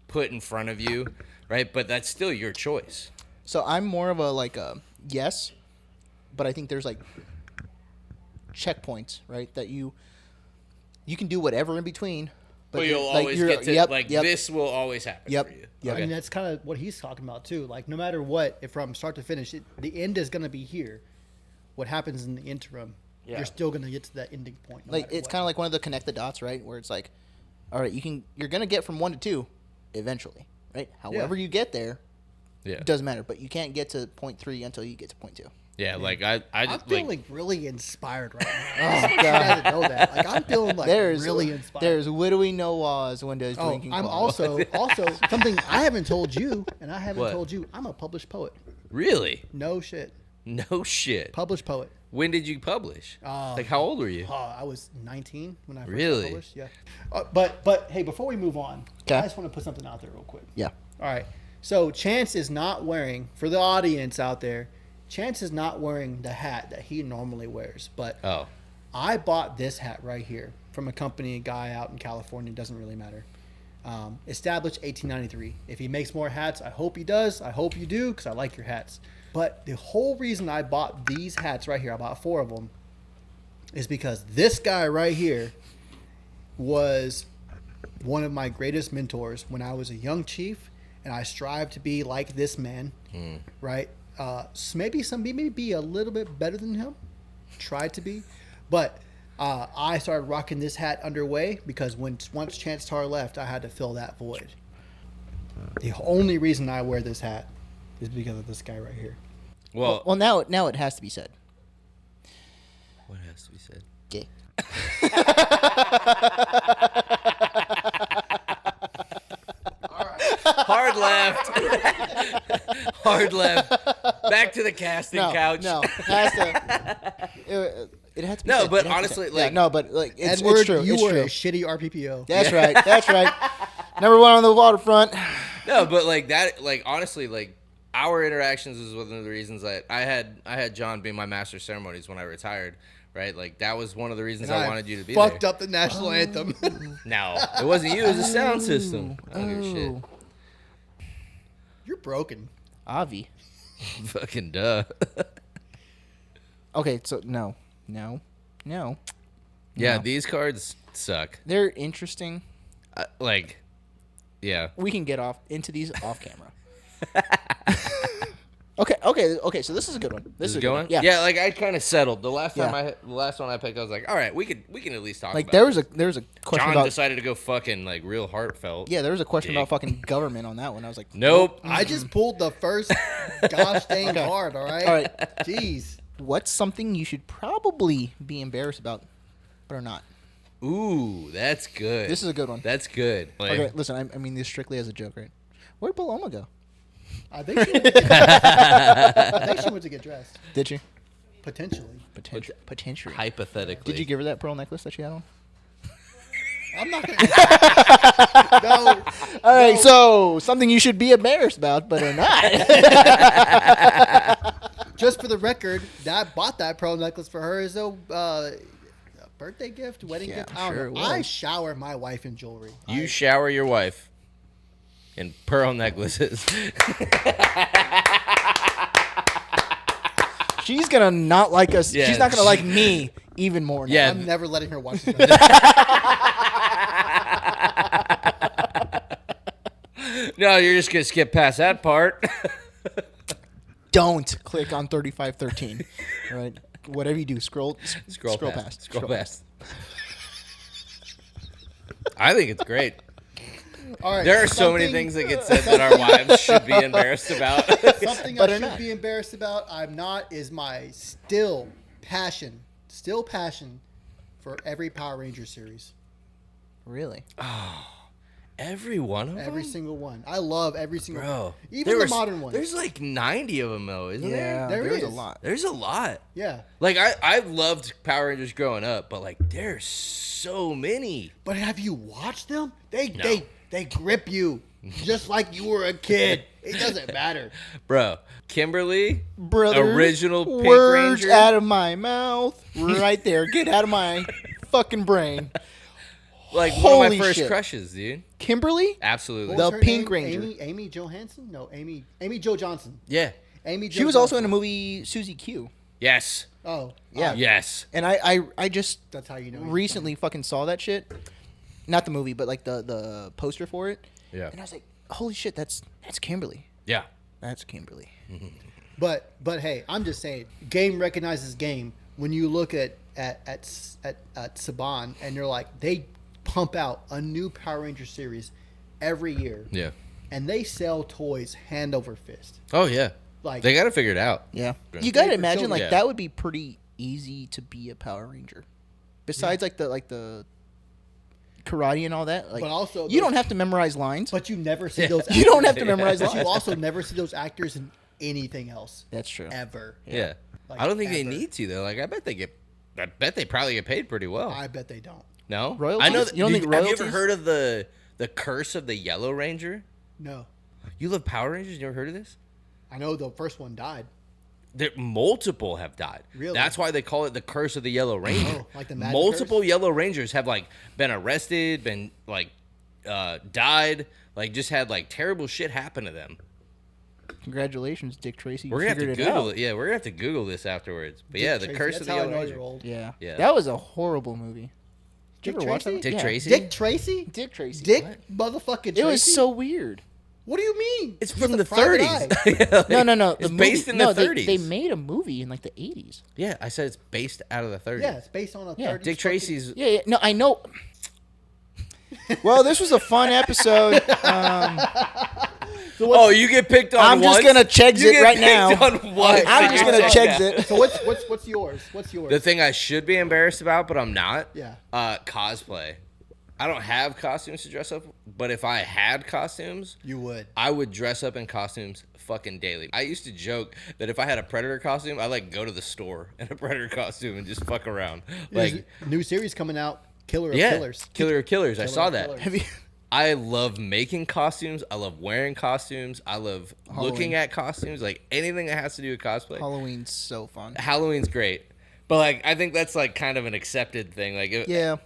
put in front of you, right? But that's still your choice. So I'm more of a like a yes, but I think there's like checkpoints, right? That you can do whatever in between. But you'll like, always get to yep, this will always happen Yep, for you. yep. I mean, that's kind of what he's talking about too. Like, no matter what, if from start to finish, the end is going to be here. What happens in the interim, you're still going to get to that ending point. No like matter it's what. kind of like one of the connect the dots, right? Where it's like, all right, you're gonna get from 1 to 2, eventually, right? However you get there, it doesn't matter. But you can't get to point 3 until you get to point 2. Yeah, like I'm just feeling really inspired right now. Oh, I want you guys to know that. Like, I'm feeling like really inspired. There's widowy Noah's when there's drinking. I'm clothes. also something I haven't told you, and I haven't What? told you. I'm a published poet. Really? No shit. No shit. Published poet. When did you publish? Like, how old were you? I was 19 when I first Really? got published. Yeah. But hey, before we move on, I just want to put something out there real quick. Yeah. All right. So Chance is not wearing, for the audience out there, Chance is not wearing the hat that he normally wears. But I bought this hat right here from a company, a guy out in California. Doesn't really matter. Established 1893. If he makes more hats, I hope he does. I hope you do, because I like your hats. But the whole reason I bought these hats right here, I bought 4 of them, is because this guy right here was one of my greatest mentors when I was a young chief, and I strive to be like this man, right? Maybe be a little bit better than him, tried to be, but I started rocking this hat underway because once Chance Tar left, I had to fill that void. The only reason I wear this hat is because of this guy right here. Well, now it has to be said. What has to be said? Gay. Hard left. Hard left. Back to the casting couch. No, it has to be No, said. but It has to be honestly, said. like- no, but like it's Edward, true. you It's were true. a shitty RPPO. That's right. That's right. Number 1 on the waterfront. No, but like that, like honestly, like our interactions was one of the reasons that I had John be my master of ceremonies when I retired, right? Like that was one of the reasons I wanted you to be fucked there. up the national anthem. No, it wasn't you. It was a sound system. I don't give a shit. You're broken. Avi. Fucking duh. Okay, so no. Yeah, No. these cards suck. They're interesting. Yeah. We can get into these off camera. Okay. So this is a good one. This is a good going. Yeah. Yeah, like I kind of settled the last time Yeah. the last one I picked. I was like, all right, we can at least talk. Like about there it. was a question John about decided to go fucking like real heartfelt. there was a question Dick. about fucking government on that one. I was like, Nope. I just pulled the first gosh dang card, all right? All right. Jeez. What's something you should probably be embarrassed about, but are not? Ooh, that's good. This is a good one. That's good. Like, Okay, listen. I mean this strictly as a joke, right? Where'd Paloma go? I think she went to get dressed. Did you? Potentially. Potentially. hypothetically. Did you give her that pearl necklace that she had on? I'm not going to. No. All right, so something you should be embarrassed about, but are not. Just for the record, I bought that pearl necklace for her as a birthday gift, wedding Yeah, gift. I'm I sure don't know. it was. I shower my wife in jewelry. You shower your wife in pearl necklaces. She's gonna not like us. Yeah. She's not gonna like me even more. Now. Yeah. I'm never letting her watch this. No, you're just gonna skip past that part. Don't click on 3513. All right. Whatever you do, scroll past. Scroll past. I think it's great. All right. There are so many things that get said that our wives should be embarrassed about. Something But I are should not. be embarrassed about, I'm not, is my still passion for every Power Ranger series. Really? Every one of Every them? single one. I love every single Bro. one. Even the modern ones. There's like 90 of them, though, isn't Yeah. there? There There's a is. lot. There's a lot. Yeah. Like, I loved Power Rangers growing up, but, like, there's so many. But have you watched them? No. They grip you just like you were a kid. It doesn't matter. Bro, Kimberly, Brother, original Pink words Ranger. out of my mouth. Right there. Get out of my fucking brain. Like one Holy of my first shit. crushes, dude. Kimberly? Absolutely. What was The her Pink name? Ranger. Amy Johansson? No, Amy Jo Johnson. Yeah. Amy. She was also in a movie, Susie Q. Yes. Oh, Yeah. Yes. And I just that's how you know. he's recently fucking saw that shit. Not the movie, but like the poster for it. Yeah. And I was like, holy shit, that's Kimberly. Yeah. That's Kimberly. But hey, I'm just saying, game recognizes game. When you look at Saban and you're like, they pump out a new Power Ranger series every year, Yeah. and they sell toys hand over fist. Oh yeah. Like They got to figure it out. Yeah. Good. You got to Yeah, for imagine children. like Yeah. that would be pretty easy to be a Power Ranger. Besides like the karate and all that, like But also you don't have to memorize lines. but you never see those. You don't have actors- to memorize But you lines. also never see those actors in anything else That's true. ever. Yeah. Like, I don't think they ever. need to though. Like I bet they probably get paid pretty well. I bet they don't. No? Royalties? I know that, You don't think have you ever royalties? heard of the curse of the Yellow Ranger? No, You love Power Rangers? You ever heard of this? I know the first one died. There, multiple have died. Really? That's why they call it the curse of the Yellow Ranger. Oh, like the Magic multiple Curse? Yellow Rangers have like been arrested, been like died, like just had like terrible shit happen to them. Congratulations, Dick Tracy. You We're gonna have to figured Google out. it. Yeah, we're gonna have to Google this afterwards. But Dick yeah, the Tracy, curse that's of the how I Yellow know Ranger. you're old. Yeah. Yeah. That was a horrible movie. Did you Dick ever watch Tracy? that? Dick Yeah. Tracy? Dick Tracy? Dick Tracy. Dick What? motherfucking Tracy? It was so weird. What do you mean? It's He's from a the private 30s. eye. Like, No. It's the based movie, in no, the 30s. They made a movie in like the 80s. Yeah, I said it's based out of the 30s. Yeah, it's based on a Yeah, 30s Dick Tracy's. Yeah. No, I know. Well, this was a fun episode. Oh, you get picked on. I'm just once? gonna check You it get right picked now. on once. I'm just gonna Yeah. check it. So what's yours? What's yours? The thing I should be embarrassed about, but I'm not. Yeah. Cosplay. I don't have costumes to dress up, but if I had costumes, You would. I would dress up in costumes fucking daily. I used to joke that if I had a Predator costume, I'd like go to the store in a Predator costume and just fuck around. There's Like, a new series coming out, Killer of yeah, Killers. Killer of Killers. I Killer saw of that. Killers. Have you? I love making costumes. I love wearing costumes. I love looking at costumes. Like anything that has to do with cosplay. Halloween's so fun. Halloween's great. But like I think that's like kind of an accepted thing. Like Yeah.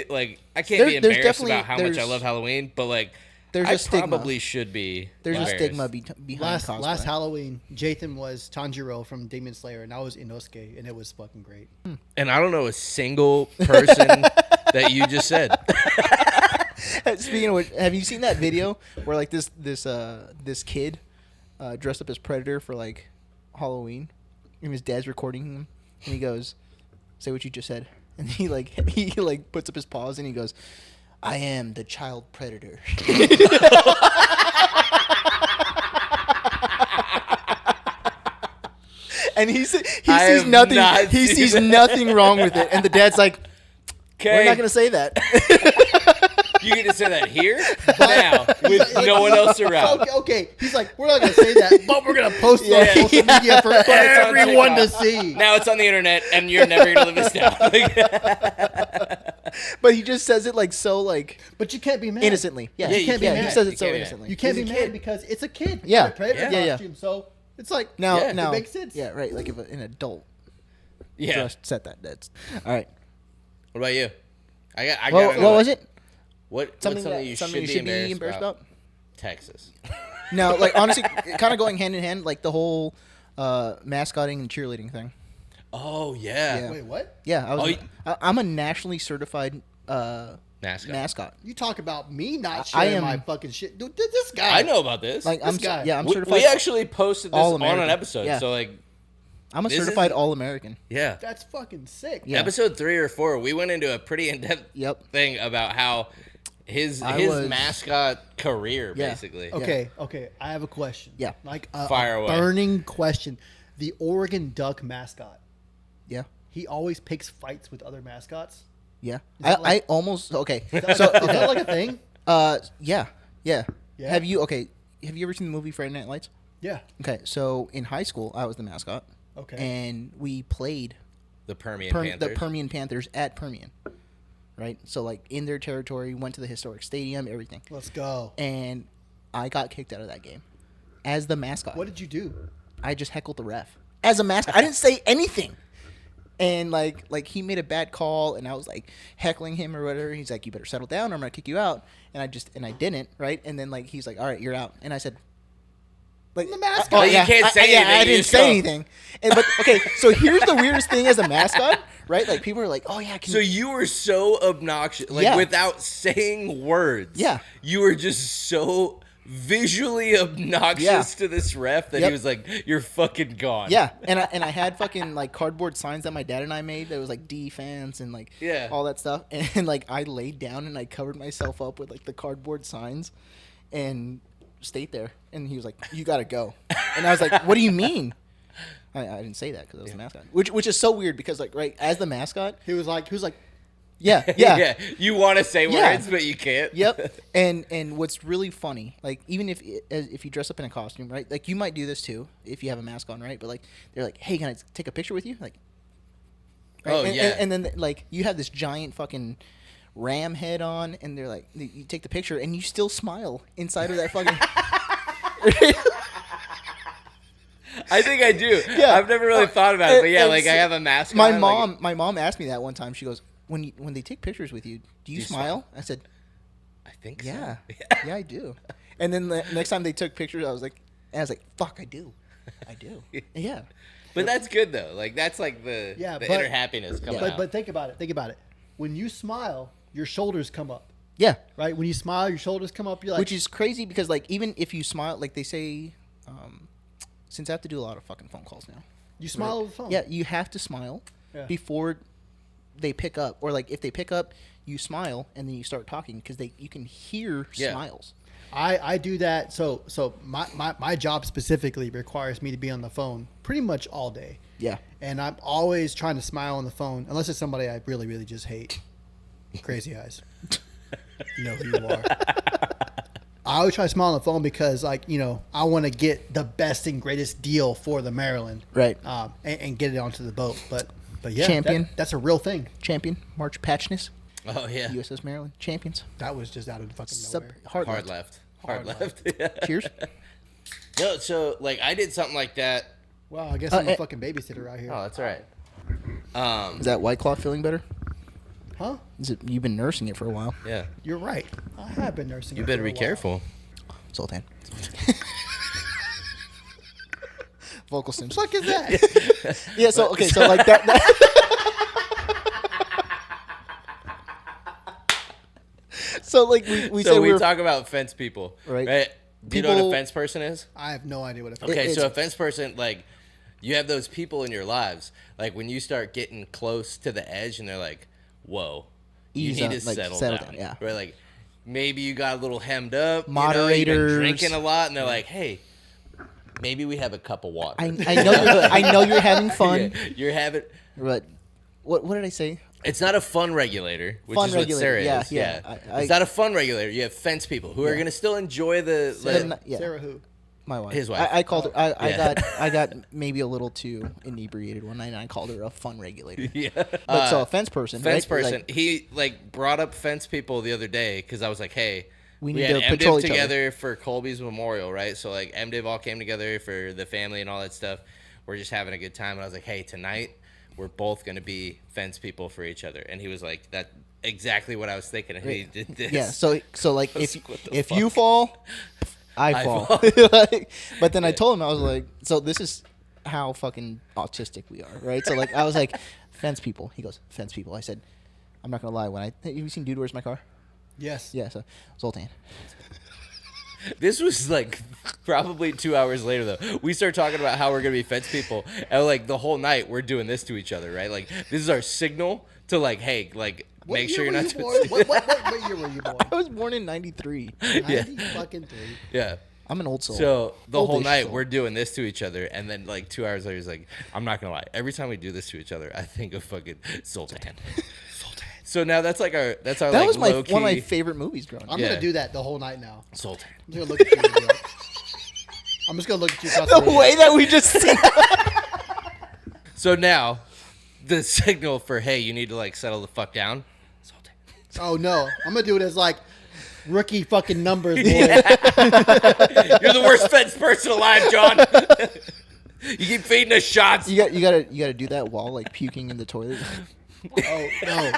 like I can't There- be there's embarrassed definitely- about how much I there's- love Halloween, but like There's I a stigma. probably should be. There's a embarrassed. stigma behind cosplay. Last Halloween, Jathan was Tanjiro from Demon Slayer, and I was Inosuke, and it was fucking great. And I don't know a single person that you just said. Speaking of which, have you seen that video where like this kid dressed up as Predator for like Halloween, and his dad's recording him, and he goes, "Say what you just said," and he puts up his paws and he goes, "I am the child predator." And he sees have nothing. not He seen sees that. nothing wrong with it, and the dad's like, "We're Okay, not gonna say that." you get to say that here now with no one else around. Okay. He's like, we're not gonna say that, but we're gonna post it Yeah. on social media for it's on everyone to TikTok. see. Now it's on the internet, and you're never gonna live this down. But he just says it like so like But you can't be mad. innocently. Yeah, Yeah, you can't be He mad. says You it so can't be mad. innocently. You can't He's be a mad kid. because it's a kid. Yeah. in a Predator Yeah. costume. So it's like Now, Yeah. now, It makes sense. Yeah, right. Like if an adult Yeah. just said that, that's all right. What about you? I got. What was it? What Something what's that you something should you should be be embarrassed about? Texas. No, like honestly, kind of going hand in hand, like the whole mascotting and cheerleading thing. Oh yeah. Yeah. wait, what? Yeah, Oh, I'm a nationally certified Mascot. mascot. You talk about me not I sharing am- my fucking shit. Dude, this guy. I know about this. Like This I'm, guy. yeah, I'm we, certified. we actually posted this on All-American. an episode. Yeah. So like, I'm a this certified is- All-American. yeah. That's fucking sick. Yeah. Episode 3 or 4, we went into a pretty in-depth Yep. thing about how his I was- mascot career Yeah. basically. Okay, okay. I have a question. Yeah. Like Fire a away. burning question. The Oregon Duck mascot. Yeah. He always picks fights with other mascots. Yeah. that I almost okay. Is that, So is that okay. like a thing? Yeah. Yeah? Have you ever seen the movie Friday Night Lights? Yeah. Okay, so in high school, I was the mascot. Okay. And we played The Permian the Panthers. Permian Panthers at Permian. Right? So, like, in their territory, went to the historic stadium, everything. Let's go. And I got kicked out of that game as the mascot. What did you do? I just heckled the ref. As a mascot. I didn't say anything. And like he made a bad call, and I was like heckling him or whatever. He's like, "You better settle down, or I'm gonna kick you out." And I didn't, right? And then like he's like, "All right, you're out." And I said, "Like the mascot." Oh, you can't say anything, I you didn't just say go. anything." And but okay, so here's the weirdest thing as a mascot, right? Like people are like, "Oh yeah." So you were so obnoxious, like Yeah. without saying words. Yeah. You were just so visually obnoxious Yeah. to this ref that Yep. he was like, "You're fucking gone." Yeah, and I had fucking like cardboard signs that my dad and I made that was like D fans and like Yeah. all that stuff. And like I laid down and I covered myself up with like the cardboard signs and stayed there. And he was like, "You gotta go." And I was like, "What do you mean?" I didn't say that because I was the mascot, which is so weird because like right as the mascot, He was like, yeah. yeah. You want to say Yeah. words, but you can't. Yep. And what's really funny, like even if you dress up in a costume, right? Like you might do this too if you have a mask on, right? But like they're like, "Hey, can I take a picture with you?" Like, right? Oh, yeah. And then like you have this giant fucking ram head on, and they're like, you take the picture, and you still smile inside of that fucking. I think I do. Yeah. I've never really thought about it, but yeah, And like I so have a mask My on. mom, my mom asked me that one time. She goes, when they take pictures with you, do you smile? I said, I think yeah, so. yeah, I do. And then the next time they took pictures, I was like, fuck, I do. Yeah. But that's good though. Like that's like the inner happiness coming out. but think about it. When you smile, your shoulders come up. Yeah. Right? When you smile, your shoulders come up. You're like, Which is crazy because like even if you smile, like they say, since I have to do a lot of fucking phone calls now. you smile over the phone. Yeah, you have to smile before they pick up, or like if they pick up, you smile and then you start talking because you can hear smiles. I do that. So my job specifically requires me to be on the phone pretty much all day. Yeah. And I'm always trying to smile on the phone, unless it's somebody I really, really just hate. Crazy eyes. You know who you are. I always try to smile on the phone because, like, you know, I want to get the best and greatest deal for the Maryland. Right. And get it onto the boat. But yeah, Champion. that's a real thing. Champion, March Patchness, Oh yeah. USS Maryland, champions. That was just out of fucking nowhere. Hard Hard left. left. Hard left. Cheers. No, so like I did something like that. Wow, I guess I'm a fucking babysitter out here. Oh, that's all right. Is that White Claw feeling better? Huh? Is it you've been nursing it for a while? Yeah. You're right. I have been nursing You it better for a be while. careful. Sultan. Vocal What the cinch. fuck is that? Yeah. So okay. So like that. So like we So said we were talk about fence people, Right. Do you know what a People- fence person is? I have no idea what a Okay, so it's- a fence person, like, you have those people in your lives, like when you start getting close to the edge, and they're like, "Whoa, you Ease need up, to like, settle settle down." down, yeah. Right, like maybe you got a little hemmed up, Moderators. you've been drinking a lot, and they're like, "Hey, maybe we have a cup of water." I know you're having fun, Yeah, you're having. but what did I say? It's not a fun regulator, which Fun is what regulator, Sarah yeah, is. yeah. Yeah, it's not a fun regulator. You have fence people who are going to still enjoy the. But the Sarah who? My wife. His wife. I called her. I Yeah. got maybe a little too inebriated one night, and I called her a fun regulator. yeah. But so a fence person. Fence right? person. Like, He like brought up fence people the other day because I was like, hey, We we need had to patrol MDiv each other. together for Colby's memorial, right? So like MDiv all came together for the family and all that stuff. We're just having a good time, and I was like, hey, tonight we're both gonna be fence people for each other. And he was like, that exactly what I was thinking. And he did this. yeah. So like I was if like, what the if fuck? you fall, I fall. fall. Like, but then I told him, I was like, so this is how fucking autistic we are, right? So like I was like, fence people. He goes, fence people. I said, I'm not gonna lie. When have you seen Dude, Where's My Car? Yes. Yeah. So Zoltan. This was like probably 2 hours later though. We start talking about how we're gonna be fence people, and like the whole night we're doing this to each other, right? Like this is our signal to like, hey, like What make year sure you're were not you doing. born? What year were you born? I was born in '93. 90 fucking 3. Yeah. I'm an old soul. So the whole Oldish night soul. we're doing this to each other, and then like 2 hours later, he's like, "I'm not gonna lie. Every time we do this to each other, I think of fucking Sultan." Sultan. So now that's like our that like was my low-key one of my favorite movies growing up. I'm Yeah. gonna do that the whole night now. Sultan. I'm just gonna look at you. and be like- I'm just gonna look at you. across The room. way that we just see. So now the signal for hey, you need to like settle the fuck down. Sultan. Oh no, I'm gonna do it as like rookie fucking numbers, boy. You're the worst fence person alive, John. You keep feeding us shots. You gotta do that while like puking in the toilet. Oh no!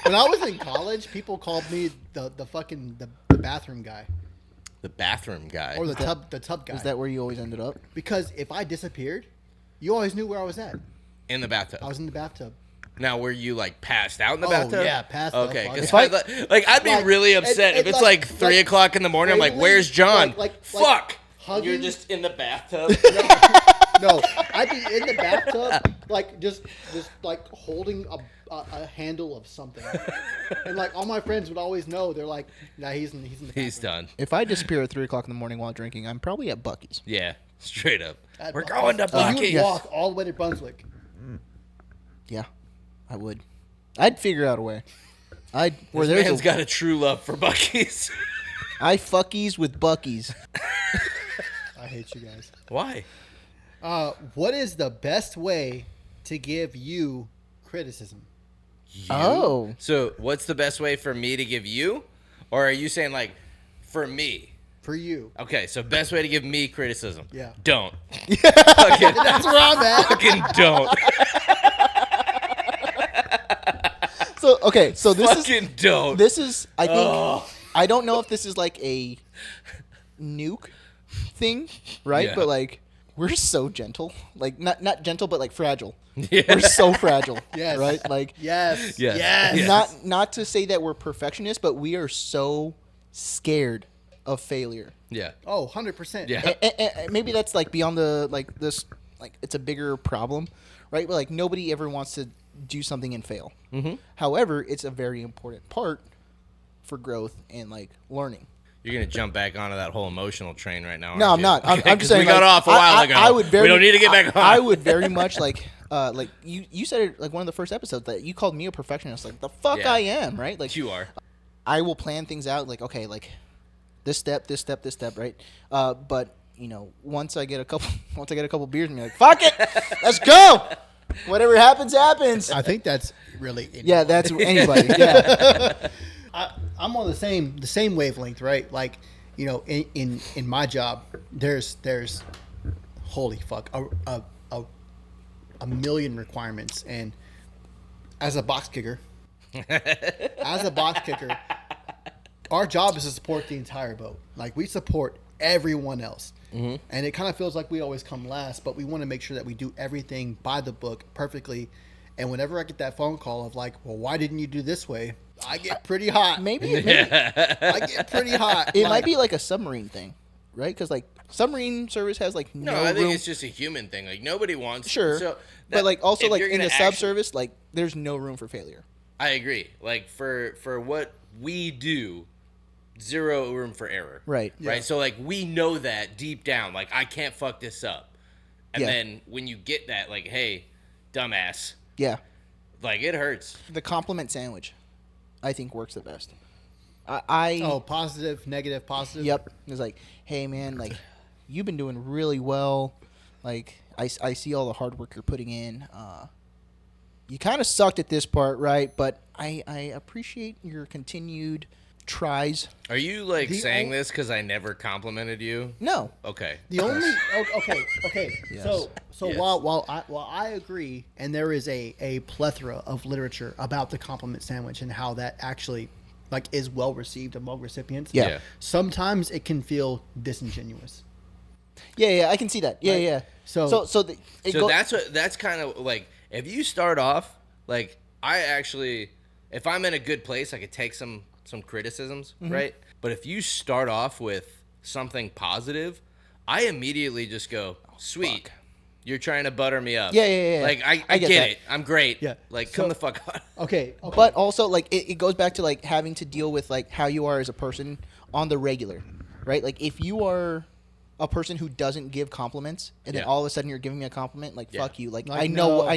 When I was in college, people called me the bathroom guy The bathroom guy. or the tub guy. Is that where you always ended up? Because if I disappeared, you always knew where I was at. In the bathtub. I was in the bathtub. Now, were you like passed out in the Oh, bathtub? yeah, passed out. Okay, Fuck because it. I'd be Like, really upset and if it's like- like 3 o'clock in the morning. I'm like, Lately, "Where's John?" Fuck. hugging- You're just in the bathtub. No, I'd be in the bathtub, like just like holding a handle of something, and like all my friends would always know. They're like, "Nah, he's in the bathroom." He's done. If I disappear at 3 o'clock in the morning while drinking, I'm probably at Buc-ee's. Yeah, straight up. At We're Buc-ee's. going to So you would Buc-ee's. Yes. walk all the way to Brunswick. Yeah, I would. I'd figure out a way. Where This there's man's a, got a true love for Buc-ee's. I fuckies with Buc-ee's. I hate you guys. Why? What is the best way to give you criticism? You? Oh. So, what's the best way for me to give you? Or are you saying, like, for me? For you. Okay, so best way to give me criticism. Yeah. Don't. Fucking, That's where I'm at. fucking don't. So okay, so Fucking don't. this is I think Ugh. I don't know if this is like a nuke thing, right? Yeah. But like we're so gentle, like not gentle, but like fragile. Yeah. We're so fragile, Yes. right? Like Yes. Yes. Yes. Yes. not to say that we're perfectionists, but we are so scared of failure. Yeah. Oh, 100%. Yeah. And maybe that's like beyond the like this like it's a bigger problem, right? But like nobody ever wants to do something and fail. Mm-hmm. However, it's a very important part for growth and like learning. You're going to jump back onto that whole emotional train right now. No, aren't I'm you? not. I'm Okay, just 'cause saying we got like, off a while ago. I would very, we don't need to get back on. I would very much like you said it like one of the first episodes that you called me a perfectionist. Like the fuck Yeah. I am, right? Like You are. I will plan things out like okay, like this step, right? But you know, once I get a couple beers, and be like, fuck it, let's go. Whatever happens, happens. I think that's really Yeah, that's anybody. Yeah, I'm on the same wavelength, right? Like, you know, in my job, there's holy fuck a million requirements, and as a box kicker, our job is to support the entire boat. Like we support everyone else, and it kind of feels like we always come last, but we want to make sure that we do everything by the book perfectly. And whenever I get that phone call of like, well, why didn't you do this way? I get pretty hot. maybe I get pretty hot. it might be like a submarine thing, right? Because like submarine service has like No, no I think room. it's just a human thing. Like nobody wants. Sure, So but like also if like you're in gonna the subservice, like there's no room for failure. I agree. Like for what we do, zero room for error. Right. Right. So like we know that deep down. Like I can't fuck this up. And Yeah. then when you get that, like, hey, dumbass, Yeah. like it hurts. The compliment sandwich, I think works the best. I Oh, positive, negative, positive. Yep. It's like, hey man, like you've been doing really well. Like I see all the hard work you're putting in. You kind of sucked at this part, right? But I appreciate your continued tries. Are you like The saying ol- this because I never complimented you? No. Okay. The only okay. Yes. So Yes. while I agree, and there is a plethora of literature about the compliment sandwich and how that actually like is well received among recipients. Yeah. Yeah. Sometimes it can feel disingenuous. Yeah, I can see that. Yeah, Right. yeah. So- That's kind of like if you start off like if I'm in a good place, I could take some criticisms, Mm-hmm. right? But if you start off with something positive, I immediately just go, sweet. fuck. You're trying to butter me up. Yeah. Like I I get, get that. it. I'm great. Yeah. Like So- come the fuck on. Okay. But also, like, it goes back to, like, having to deal with, like, how you are as a person on the regular, right? Like, if you are a person who doesn't give compliments, and then Yeah. all of a sudden you're giving me a compliment, like, Yeah. fuck you. Like, Like, I no.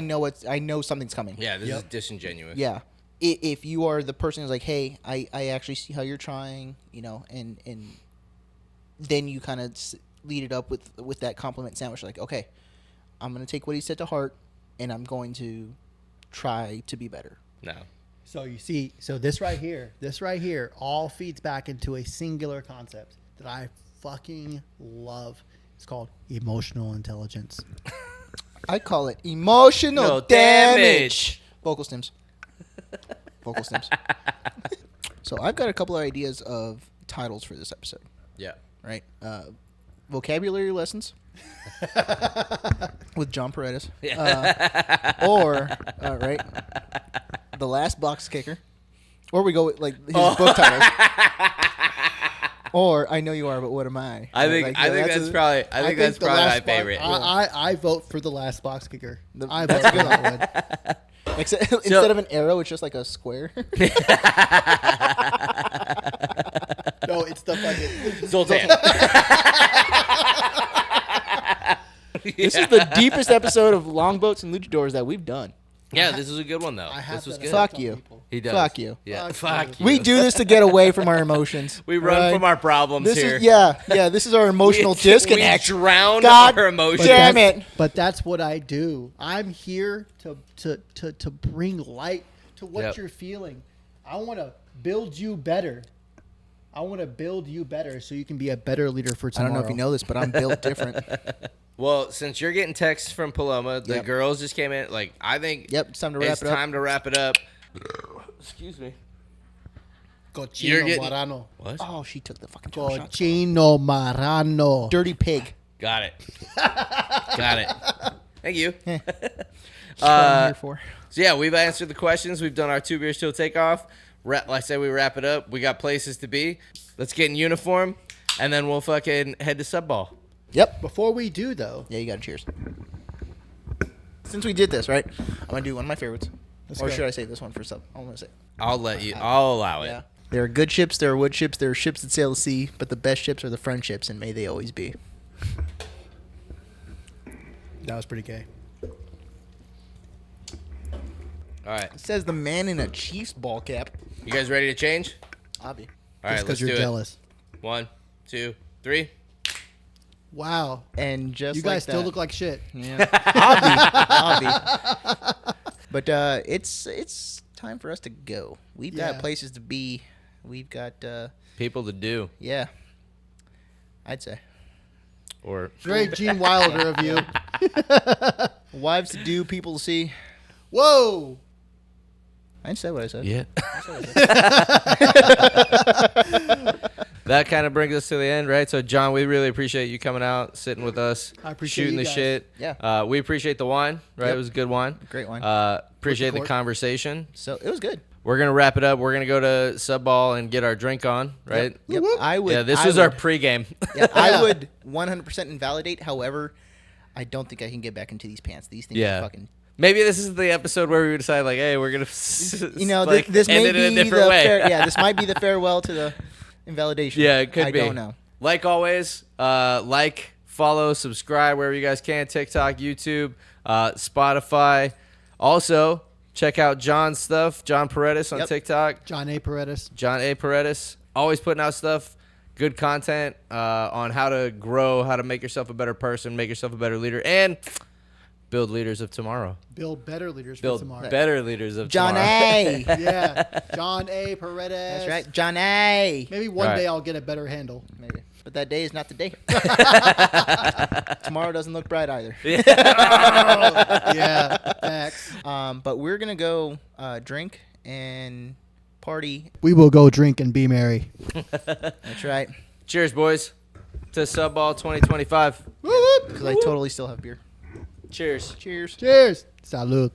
know something's coming. Yeah, this is Yep. disingenuous. Yeah. If you are the person who's like, hey, I actually see how you're trying, you know, and then you kind of lead it up with that compliment sandwich, like, okay, I'm going to take what he said to heart, and I'm going to try to be better. No. So you see, this right here all feeds back into a singular concept that I fucking love, It's called emotional intelligence. I call it emotional No damage. Vocal stems. Vocal stems. So I've got a couple of ideas of titles for this episode. Yeah. Right? Vocabulary lessons with John Paredes. Or, right, The Last Boxkicker. Or we go with, like, his book titles. Or I Know You Are, But What Am I? I think that's probably my favorite. I vote for the last box kicker. I that's vote a for good that one. Instead of an arrow, it's just like a square. No, it's the fucking Zoltan. This is the deepest episode of Longboats and Luchadors that we've done. Yeah, this was a good one though. I have This was that good. Fuck on you. people. He does. Fuck you. Yeah. Fuck Fuck you. you. We do this to get away from our emotions. We run right? from our problems This here. is this is our emotional disconnect. We drown God our emotions. damn it. But that's what I do. I'm here to bring light to what Yep. you're feeling. I want to build you better. I want to build you better so you can be a better leader for I tomorrow. don't know if you know this, but I'm built different. Well, since you're getting texts from Paloma, the Yep. girls just came in. Like, I think Yep, it's time to wrap it's it up. time to wrap it up. Excuse me. You're Cochino getting- marrano. What? Oh, she took the fucking shot. Cochino marrano. Dirty pig. Got it. Got it. Thank you. That's what I'm here for. So yeah, we've answered the questions. We've done our 2 beers till takeoff. Like I said, we wrap it up. We got places to be. Let's get in uniform, and then we'll fucking head to sub ball. Yep. Before we do, though, Yeah, you got to cheers. Since we did this, right, I'm going to do one of my favorites. Let's Or go. should I say this one for sub? I'm going to say it. I'll let you. I'll allow it. Yeah. There are good ships, there are wood ships, there are ships that sail the sea, but the best ships are the friendships, and may they always be. that was pretty gay. All right. It says the man in a Chiefs ball cap. You guys ready to change? Obvi. All right, Just let's because do you're it. jealous. 1, 2, 3. Wow. And just You guys like still that. look like shit. Yeah. Obvi. But it's time for us to go. We've got Yeah. places to be. We've got People to do. yeah. I'd say Or Very Gene Wilder of you. wives to do, people to see. Whoa. I said what I said. yeah. That kind of brings us to the end, right? So, John, we really appreciate you coming out, sitting with us, I appreciate shooting you the guys. shit. Yeah. We appreciate the wine, right? Yep. It was a good wine. Great wine. Appreciate the cork. conversation. So it was good. We're gonna wrap it up. We're gonna go to sub ball and get our drink on, right? Yep. Whoop. I would. Yeah, this I was our would- pregame. Yeah, I Yeah. would 100% invalidate. However, I don't think I can get back into these pants. These things Yeah. are fucking. Maybe this is the episode where we decide, like, hey, we're gonna, You know, like, this end may it in be a different way. this might be the farewell to the invalidation. Yeah, it could I be. don't know. Like always, like, follow, subscribe wherever you guys can. TikTok, YouTube, Spotify. Also, check out John's stuff. John Paredes on Yep. TikTok. John A. Paredes. John A. Paredes. Always putting out stuff, good content on how to grow, how to make yourself a better person, make yourself a better leader, and build leaders of tomorrow. Build better leaders for Build tomorrow. better leaders of John tomorrow. A. Yeah. John A. Paredes. That's right. John A. Maybe one Right. day I'll get a better handle. Maybe. But that day is not the day. Tomorrow doesn't look bright either. Yeah. Facts. But we're going to go drink and party. We will go drink and be merry. That's right. Cheers, boys, to Sub Ball 2025. Because I totally still have beer. Cheers. Cheers. Cheers. Salud.